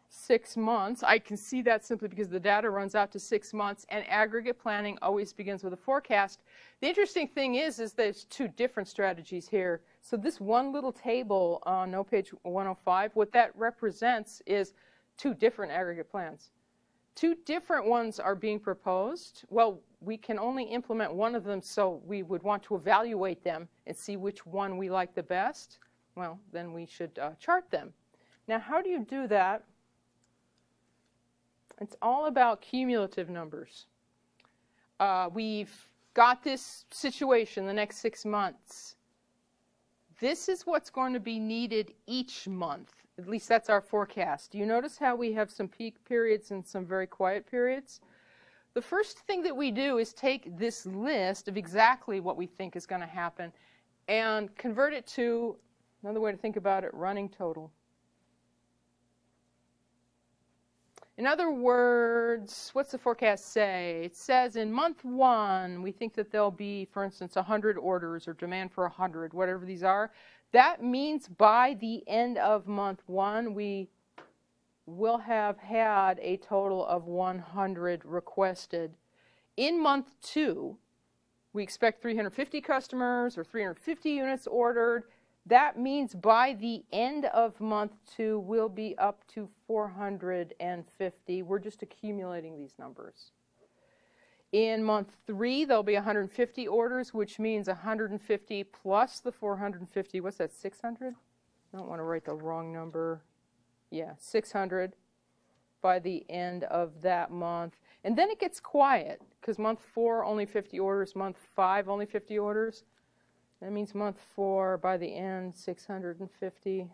6 months. I can see that simply because the data runs out to 6 months, and aggregate planning always begins with a forecast. The interesting thing is there's two different strategies here. So this one little table on page 105, what that represents is two different aggregate plans. Two different ones are being proposed. Well, we can only implement one of them, so we would want to evaluate them and see which one we like the best. Well, then we should chart them. Now, how do you do that? It's all about cumulative numbers. We've got this situation the next 6 months. This is what's going to be needed each month. At least that's our forecast. Do you notice how we have some peak periods and some very quiet periods? The first thing that we do is take this list of exactly what we think is going to happen and convert it to, another way to think about it, running total. In other words, what's the forecast say? It says in month 1, we think that there'll be, for instance, 100 orders or demand for 100, whatever these are. That means by the end of month 1, we will have had a total of 100 requested. In month 2, we expect 350 customers or 350 units ordered. That means by the end of month 2, we'll be up to 450. We're just accumulating these numbers. In month 3, there'll be 150 orders, which means 150 plus the 450. What's that, 600? I don't want to write the wrong number. Yeah, 600 by the end of that month. And then it gets quiet, because month 4, only 50 orders. Month 5, only 50 orders. That means month 4, by the end, 650.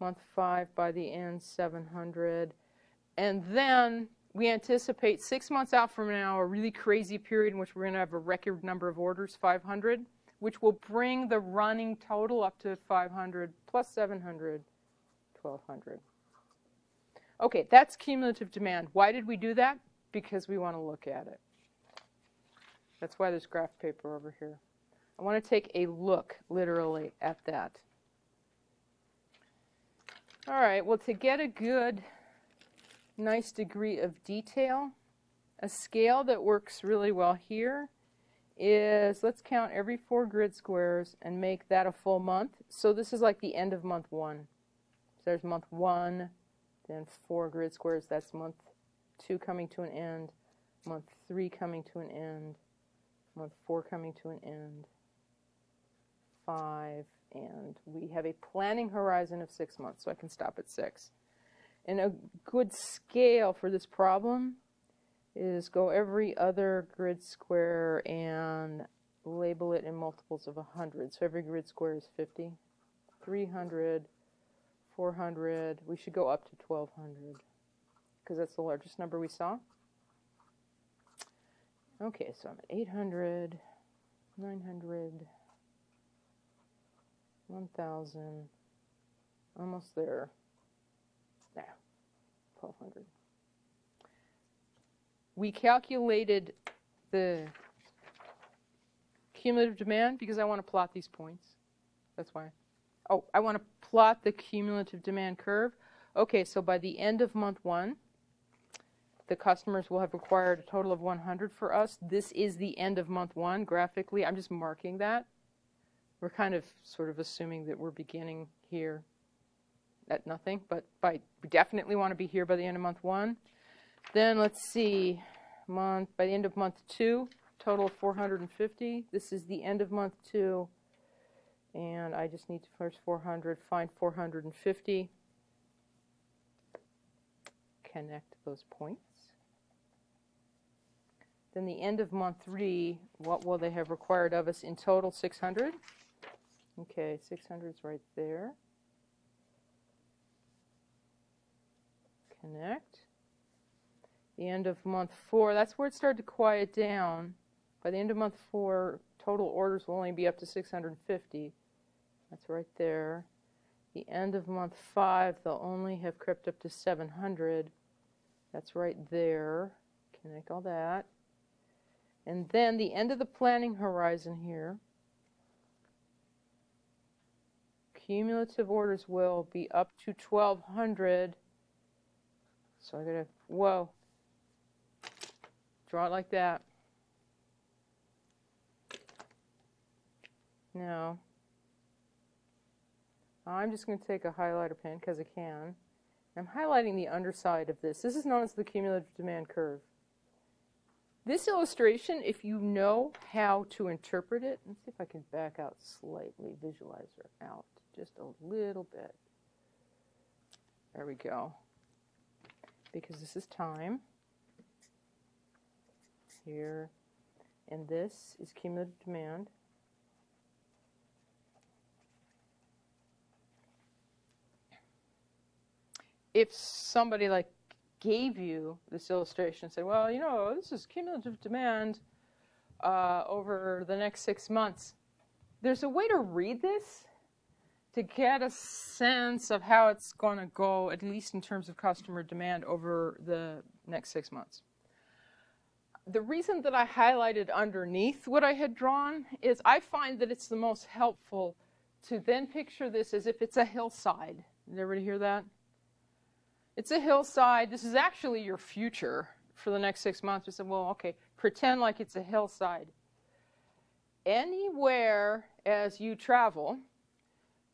Month 5, by the end, 700. And then we anticipate 6 months out from now a really crazy period in which we're going to have a record number of orders, 500, which will bring the running total up to 500 plus 700, 1,200. Okay, that's cumulative demand. Why did we do that? Because we want to look at it. That's why there's graph paper over here. I want to take a look, literally, at that. All right, well, to get a good, nice degree of detail, a scale that works really well here is, let's count every 4 grid squares and make that a full month. So this is like the end of month 1. So there's month 1, then 4 grid squares, that's month 2 coming to an end, month 3 coming to an end, month 4 coming to an end, 5, and we have a planning horizon of 6 months, so I can stop at 6. And a good scale for this problem is go every other grid square and label it in multiples of 100. So every grid square is 50, 300, 400. We should go up to 1,200 because that's the largest number we saw. Okay, so I'm at 800, 900, 1,000, almost there. Now, 1,200. We calculated the cumulative demand because I want to plot these points. That's why. Oh, I want to plot the cumulative demand curve. Okay, so by the end of month 1, the customers will have required a total of 100 for us. This is the end of month 1 graphically. I'm just marking that. We're kind of sort of assuming that we're beginning here at nothing, but we definitely want to be here by the end of month 1. Then let's see, by the end of month 2, total of 450. This is the end of month 2. And I just need to first 400, find 450, connect those points. Then the end of month 3, what will they have required of us in total? 600. Okay, 600 is right there. Connect. The end of month 4, that's where it started to quiet down. By the end of month 4, total orders will only be up to 650. That's right there. The end of month 5, they'll only have crept up to 700. That's right there. Connect all that. And then the end of the planning horizon here, cumulative orders will be up to 1,200. So I gotta, whoa, draw it like that. Now, I'm just going to take a highlighter pen because I can. I'm highlighting the underside of this. This is known as the cumulative demand curve. This illustration, if you know how to interpret it, let's see if I can back out slightly, visualizer out just a little bit. There we go. Because this is time. Here. And this is cumulative demand. If somebody like gave you this illustration and said, well, you know, this is cumulative demand over the next 6 months, there's a way to read this to get a sense of how it's going to go, at least in terms of customer demand over the next 6 months. The reason that I highlighted underneath what I had drawn is I find that it's the most helpful to then picture this as if it's a hillside. Did everybody hear that? It's a hillside. This is actually your future for the next 6 months. We said, well, okay, pretend like it's a hillside. Anywhere as you travel,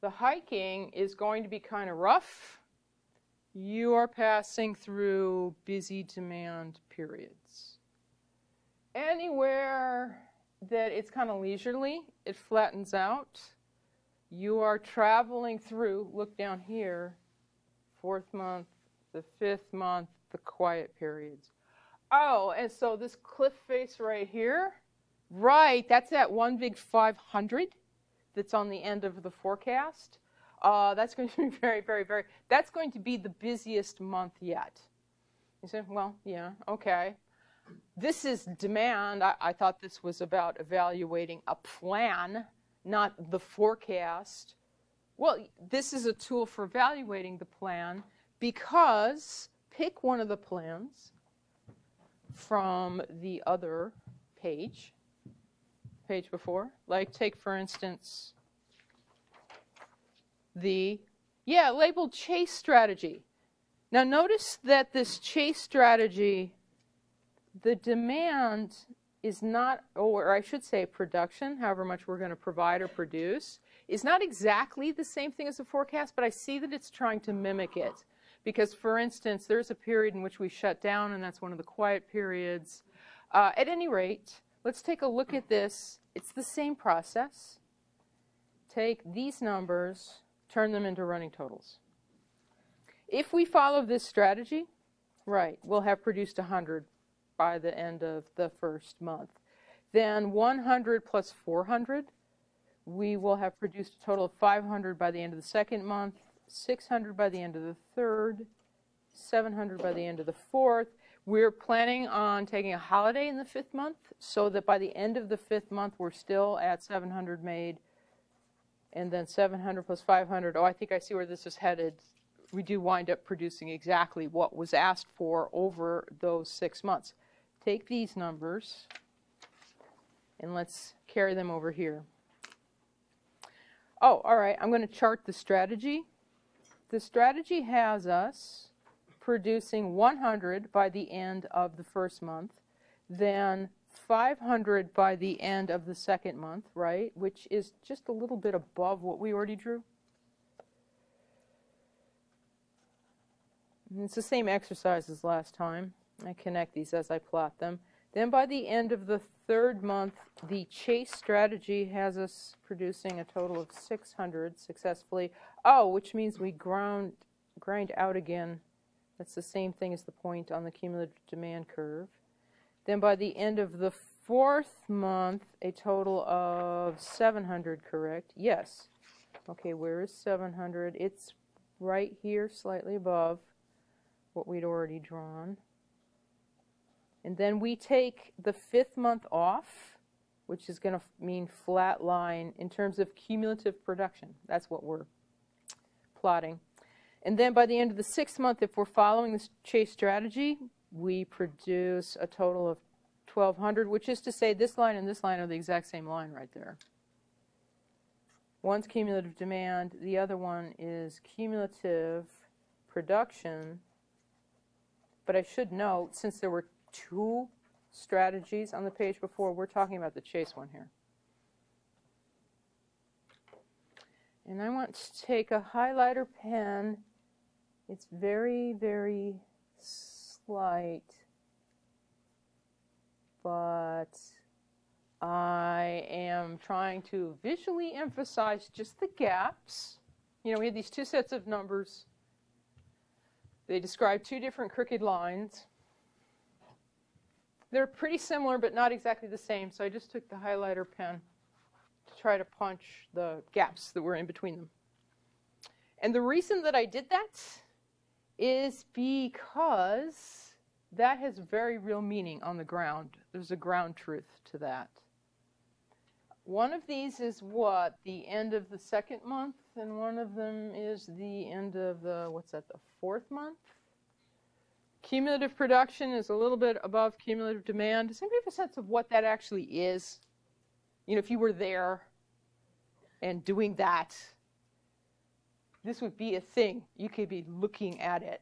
the hiking is going to be kind of rough. You are passing through busy demand periods. Anywhere that it's kind of leisurely, it flattens out. You are traveling through, look down here, 4th month, the 5th month, the quiet periods. Oh, and so this cliff face right here, right, that's that one big 500 that's on the end of the forecast. That's going to be very, that's going to be the busiest month yet. You say, well, yeah, okay. This is demand. I thought this was about evaluating a plan, not the forecast. Well, this is a tool for evaluating the plan because pick one of the plans from the other page before. Like take, for instance, the, labeled chase strategy. Now notice that this chase strategy, the demand is not, or I should say production, however much we're going to provide or produce, is not exactly the same thing as the forecast, but I see that it's trying to mimic it. Because, for instance, there's a period in which we shut down, and that's one of the quiet periods. At any rate, let's take a look at this. It's the same process. Take these numbers, turn them into running totals. If we follow this strategy, right, we'll have produced 100 by the end of the 1st month. Then 100 plus 400, we will have produced a total of 500 by the end of the 2nd month, 600 by the end of the 3rd, 700 by the end of the 4th. We're planning on taking a holiday in the 5th month so that by the end of the 5th month we're still at 700 made, and then 700 plus 500. Oh, I think I see where this is headed. We do wind up producing exactly what was asked for over those 6 months. Take these numbers and let's carry them over here. Oh, all right, I'm going to chart the strategy. The strategy has us producing 100 by the end of the 1st month, then 500 by the end of the 2nd month, right, which is just a little bit above what we already drew. And it's the same exercise as last time. I connect these as I plot them. Then by the end of the third month, the chase strategy has us producing a total of 600 successfully. Oh, which means we grind out again. That's the same thing as the point on the cumulative demand curve. Then by the end of the fourth month, a total of 700, correct? Yes. Okay, where is 700? It's right here, slightly above what we'd already drawn. And then we take the fifth month off, which is going to mean flat line in terms of cumulative production. That's what we're plotting. And then by the end of the sixth month, if we're following this chase strategy, we produce a total of 1,200, which is to say this line and this line are the exact same line right there. One's cumulative demand, the other one is cumulative production. But I should note, since there were two strategies on the page before, we're talking about the chase one here. And I want to take a highlighter pen. It's very, very slight, but I am trying to visually emphasize just the gaps. You know, we had these two sets of numbers. They describe two different crooked lines. They're pretty similar, but not exactly the same, so I just took the highlighter pen to try to punch the gaps that were in between them. And the reason that I did that is because that has very real meaning on the ground. There's a ground truth to that. One of these is what? The end of the second month, and one of them is the end of the, what's that, the fourth month? Cumulative production is a little bit above cumulative demand. Does anybody have a sense of what that actually is? You know, if you were there and doing that, this would be a thing. You could be looking at it.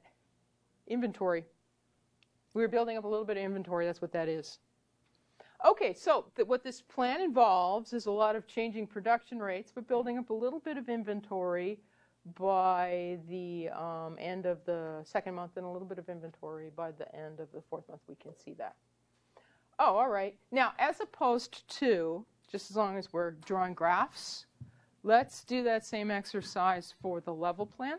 Inventory. We were building up a little bit of inventory. That's what that is. Okay, so what this plan involves is a lot of changing production rates, but building up a little bit of inventory by the end of the second month and a little bit of inventory by the end of the fourth month. We can see that. Oh, all right. Now, as opposed to, just as long as we're drawing graphs, let's do that same exercise for the level plan.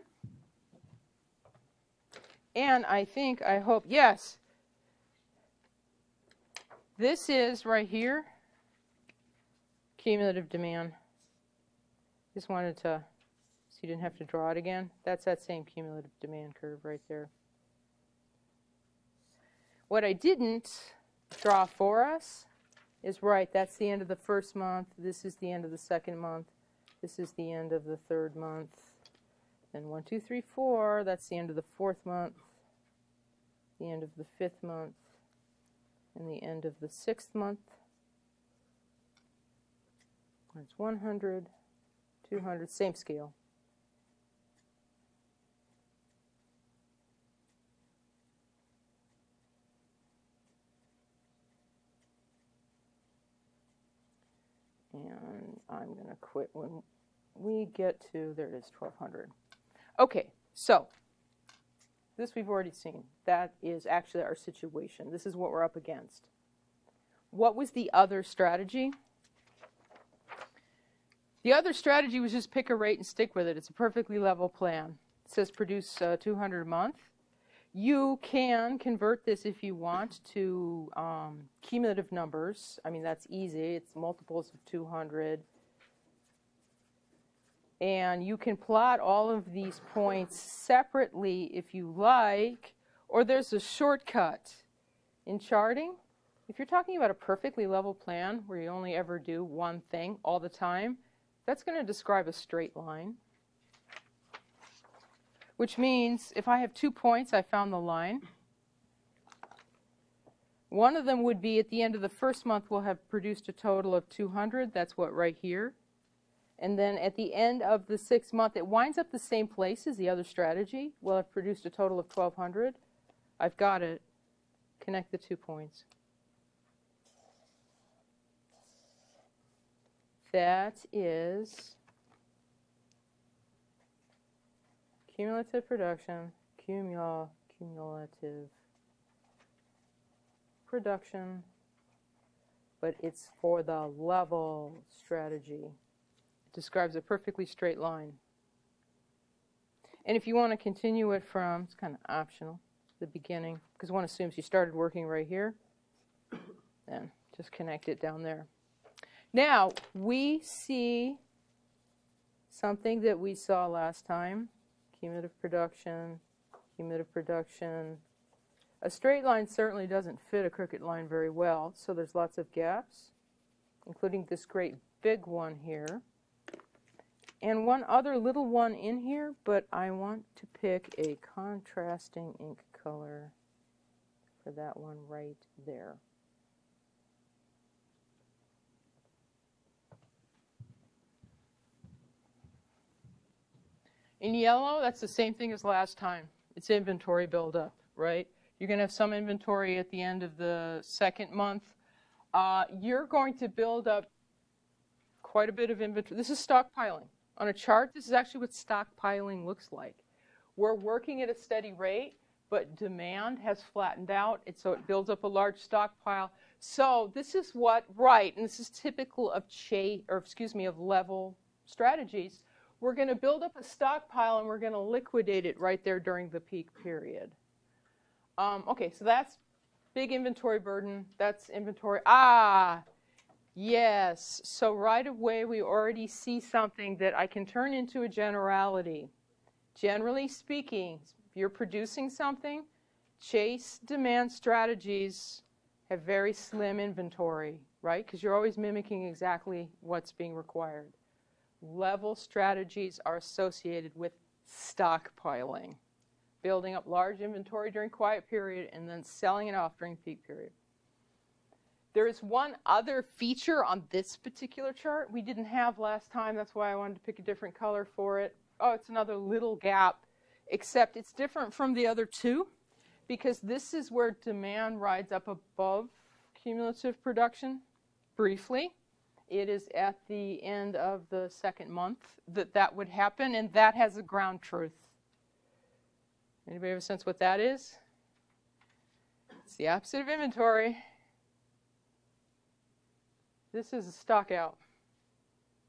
And I think, I hope, yes, this is right here, cumulative demand. Just wanted to, so you didn't have to draw it again. That's that same cumulative demand curve right there. What I didn't draw for us is right, that's the end of the first month. This is the end of the second month. This is the end of the third month. Then 1, 2, 3, 4, that's the end of the fourth month, the end of the fifth month, and the end of the sixth month. That's 100, 200, same scale. And I'm going to quit when we get to, there it is, 1200. Okay, so this we've already seen. That is actually our situation. This is what we're up against. What was the other strategy? The other strategy was just pick a rate and stick with it. It's a perfectly level plan. It says produce 200 a month. You can convert this if you want to cumulative numbers. I mean, that's easy. It's multiples of 200. And you can plot all of these points separately if you like, or there's a shortcut in charting. If you're talking about a perfectly level plan where you only ever do one thing all the time, that's going to describe a straight line. Which means if I have 2 points, I found the line. One of them would be at the end of the first month, we'll have produced a total of 200. That's what right here. And then at the end of the sixth month, it winds up the same place as the other strategy. We'll have produced a total of 1,200. I've got it. Connect the 2 points. That is cumulative production, cumulative production but it's for the level strategy. It describes a perfectly straight line. And if you want to continue it from, it's kind of optional, the beginning, because one assumes you started working right here, then just connect it down there. Now, we see something that we saw last time, cumulative production, cumulative production. A straight line certainly doesn't fit a crooked line very well, so there's lots of gaps, including this great big one here. And one other little one in here, but I want to pick a contrasting ink color for that one right there. In yellow, that's the same thing as last time. It's inventory buildup, right? You're going to have some inventory at the end of the second month. You're going to build up quite a bit of inventory. This is stockpiling. On a chart, this is actually what stockpiling looks like. We're working at a steady rate, but demand has flattened out, and so it builds up a large stockpile. So this is what, right, and this is typical of of level strategies. We're going to build up a stockpile, and we're going to liquidate it right there during the peak period. Okay, so that's big inventory burden. That's inventory. Yes. So right away, we already see something that I can turn into a generality. Generally speaking, if you're producing something, chase demand strategies have very slim inventory, right? Because you're always mimicking exactly what's being required. Level strategies are associated with stockpiling, building up large inventory during quiet period and then selling it off during peak period. There is one other feature on this particular chart we didn't have last time. That's why I wanted to pick a different color for it. Oh, it's another little gap, except it's different from the other two because this is where demand rides up above cumulative production briefly. It is at the end of the second month that would happen, and that has a ground truth. Anybody have a sense what that is? It's the opposite of inventory. This is a stock out.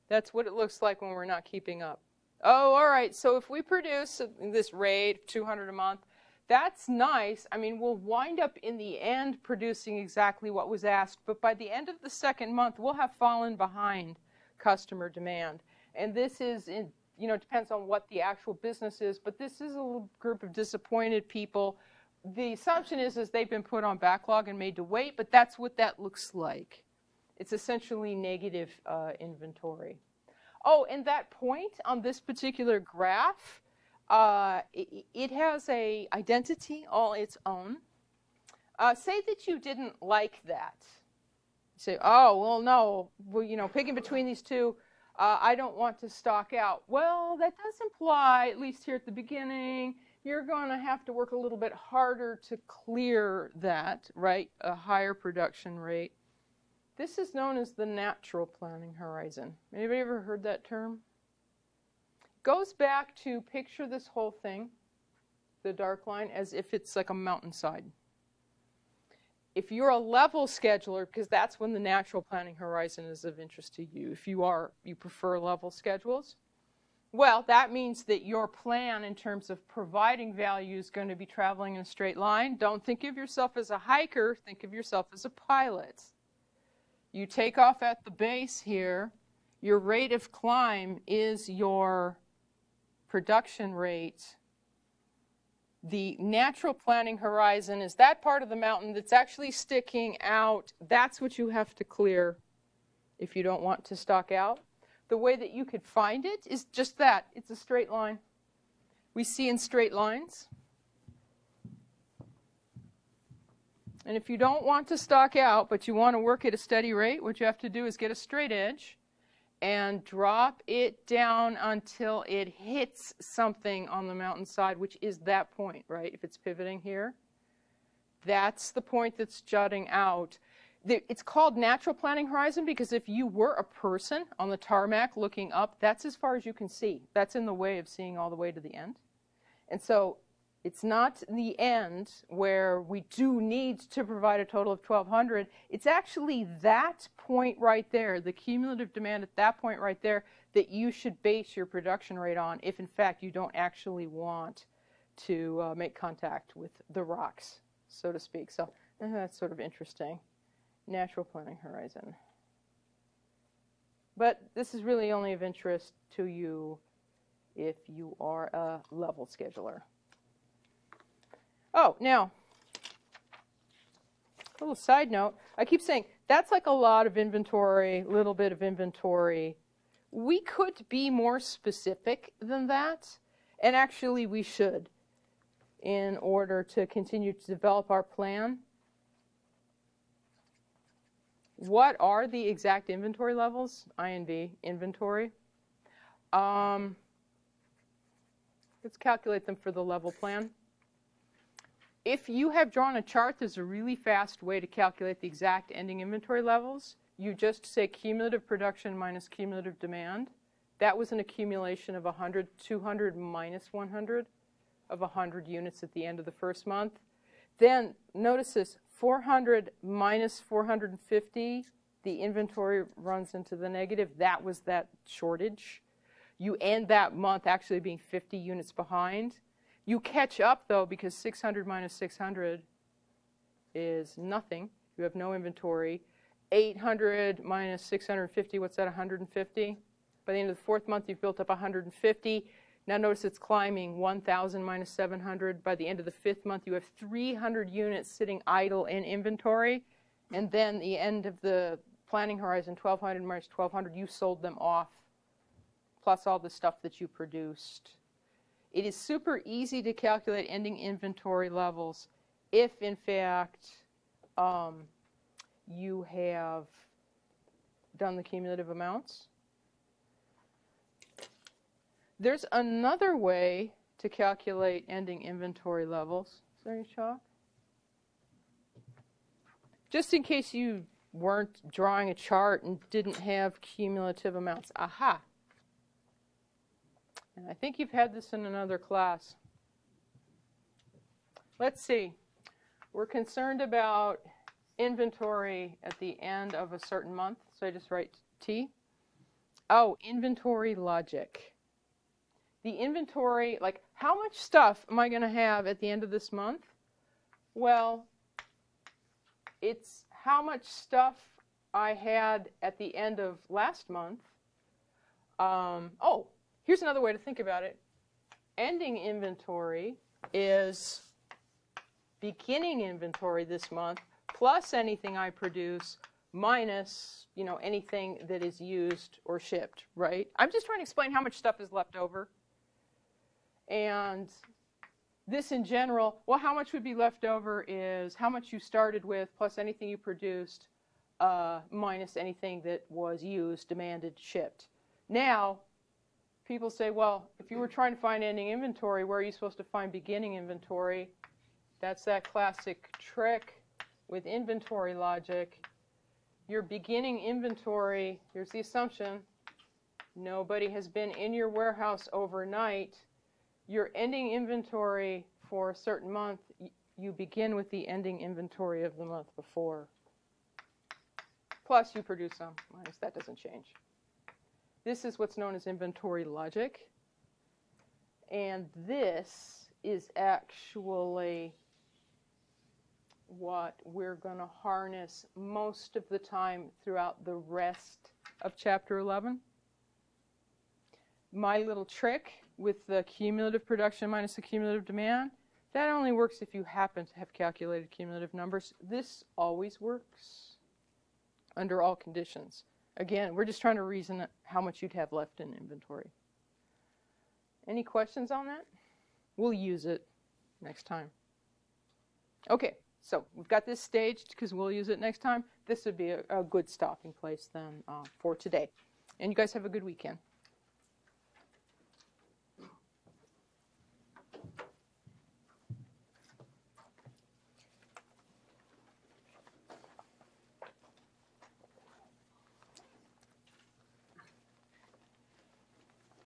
That's what it looks like when we're not keeping up. Oh, all right, so if we produce this rate of 200 a month, that's nice. I mean, we'll wind up in the end producing exactly what was asked, but by the end of the second month, we'll have fallen behind customer demand. And this is, it depends on what the actual business is, but this is a little group of disappointed people. The assumption is they've been put on backlog and made to wait, but that's what that looks like. It's essentially negative inventory. Oh, and that point on this particular graph, it has an identity all its own. Say that you didn't like that. You say, oh, well, no, well, picking between these two, I don't want to stock out. Well, that does imply, at least here at the beginning, you're going to have to work a little bit harder to clear that, right? A higher production rate. This is known as the natural planning horizon. Anybody ever heard that term? Goes back to picture this whole thing, the dark line, as if it's like a mountainside. If you're a level scheduler, because that's when the natural planning horizon is of interest to you, if you prefer level schedules, well, that means that your plan in terms of providing value is going to be traveling in a straight line. Don't think of yourself as a hiker, think of yourself as a pilot. You take off at the base here, your rate of climb is your production rate. The natural planning horizon is that part of the mountain that's actually sticking out. That's what you have to clear if you don't want to stock out. The way that you could find it is just that. It's a straight line. We see in straight lines. And if you don't want to stock out, but you want to work at a steady rate, what you have to do is get a straight edge and drop it down until it hits something on the mountainside, which is that point, right? If it's pivoting here, that's the point that's jutting out. It's called natural planning horizon because if you were a person on the tarmac looking up, that's as far as you can see. That's in the way of seeing all the way to the end. And so It's not the end where we do need to provide a total of 1,200. It's actually that point right there, the cumulative demand at that point right there, that you should base your production rate on if, in fact, you don't actually want to make contact with the rocks, so to speak. So that's sort of interesting. Natural planning horizon. But this is really only of interest to you if you are a level scheduler. Oh, now, a little side note. I keep saying that's like a lot of inventory, little bit of inventory. We could be more specific than that, and actually we should, in order to continue to develop our plan. What are the exact inventory levels? INV, inventory. Let's calculate them for the level plan. If you have drawn a chart, there's a really fast way to calculate the exact ending inventory levels. You just say cumulative production minus cumulative demand. That was an accumulation of 100, 200 minus 100 of 100 units at the end of the first month. Then notice this, 400 minus 450, the inventory runs into the negative. That was that shortage. You end that month actually being 50 units behind. You catch up, though, because 600 minus 600 is nothing. You have no inventory. 800 minus 650, what's that, 150? By the end of the fourth month, you've built up 150. Now notice it's climbing, 1,000 minus 700. By the end of the fifth month, you have 300 units sitting idle in inventory. And then the end of the planning horizon, 1,200 minus 1,200, you sold them off, plus all the stuff that you produced. It is super easy to calculate ending inventory levels if, in fact, you have done the cumulative amounts. There's another way to calculate ending inventory levels. Is there any chalk? Just in case you weren't drawing a chart and didn't have cumulative amounts. Aha! And I think you've had this in another class. Let's see. We're concerned about inventory at the end of a certain month. So I just write T. Oh, inventory logic. The inventory, like how much stuff am I going to have at the end of this month? Well, it's how much stuff I had at the end of last month. Oh, here's another way to think about it. Ending inventory is beginning inventory this month plus anything I produce minus, anything that is used or shipped, right? I'm just trying to explain how much stuff is left over. And this in general, well, how much would be left over is how much you started with plus anything you produced minus anything that was used, demanded, shipped. Now, people say, well, if you were trying to find ending inventory, where are you supposed to find beginning inventory? That's that classic trick with inventory logic. Your beginning inventory, here's the assumption, nobody has been in your warehouse overnight. Your ending inventory for a certain month, you begin with the ending inventory of the month before. Plus you produce some, minus that doesn't change. This is what's known as inventory logic. And this is actually what we're going to harness most of the time throughout the rest of Chapter 11. My little trick with the cumulative production minus the cumulative demand, that only works if you happen to have calculated cumulative numbers. This always works under all conditions. Again, we're just trying to reason how much you'd have left in inventory. Any questions on that? We'll use it next time. Okay, so we've got this staged because we'll use it next time. This would be a good stopping place then for today. And you guys have a good weekend.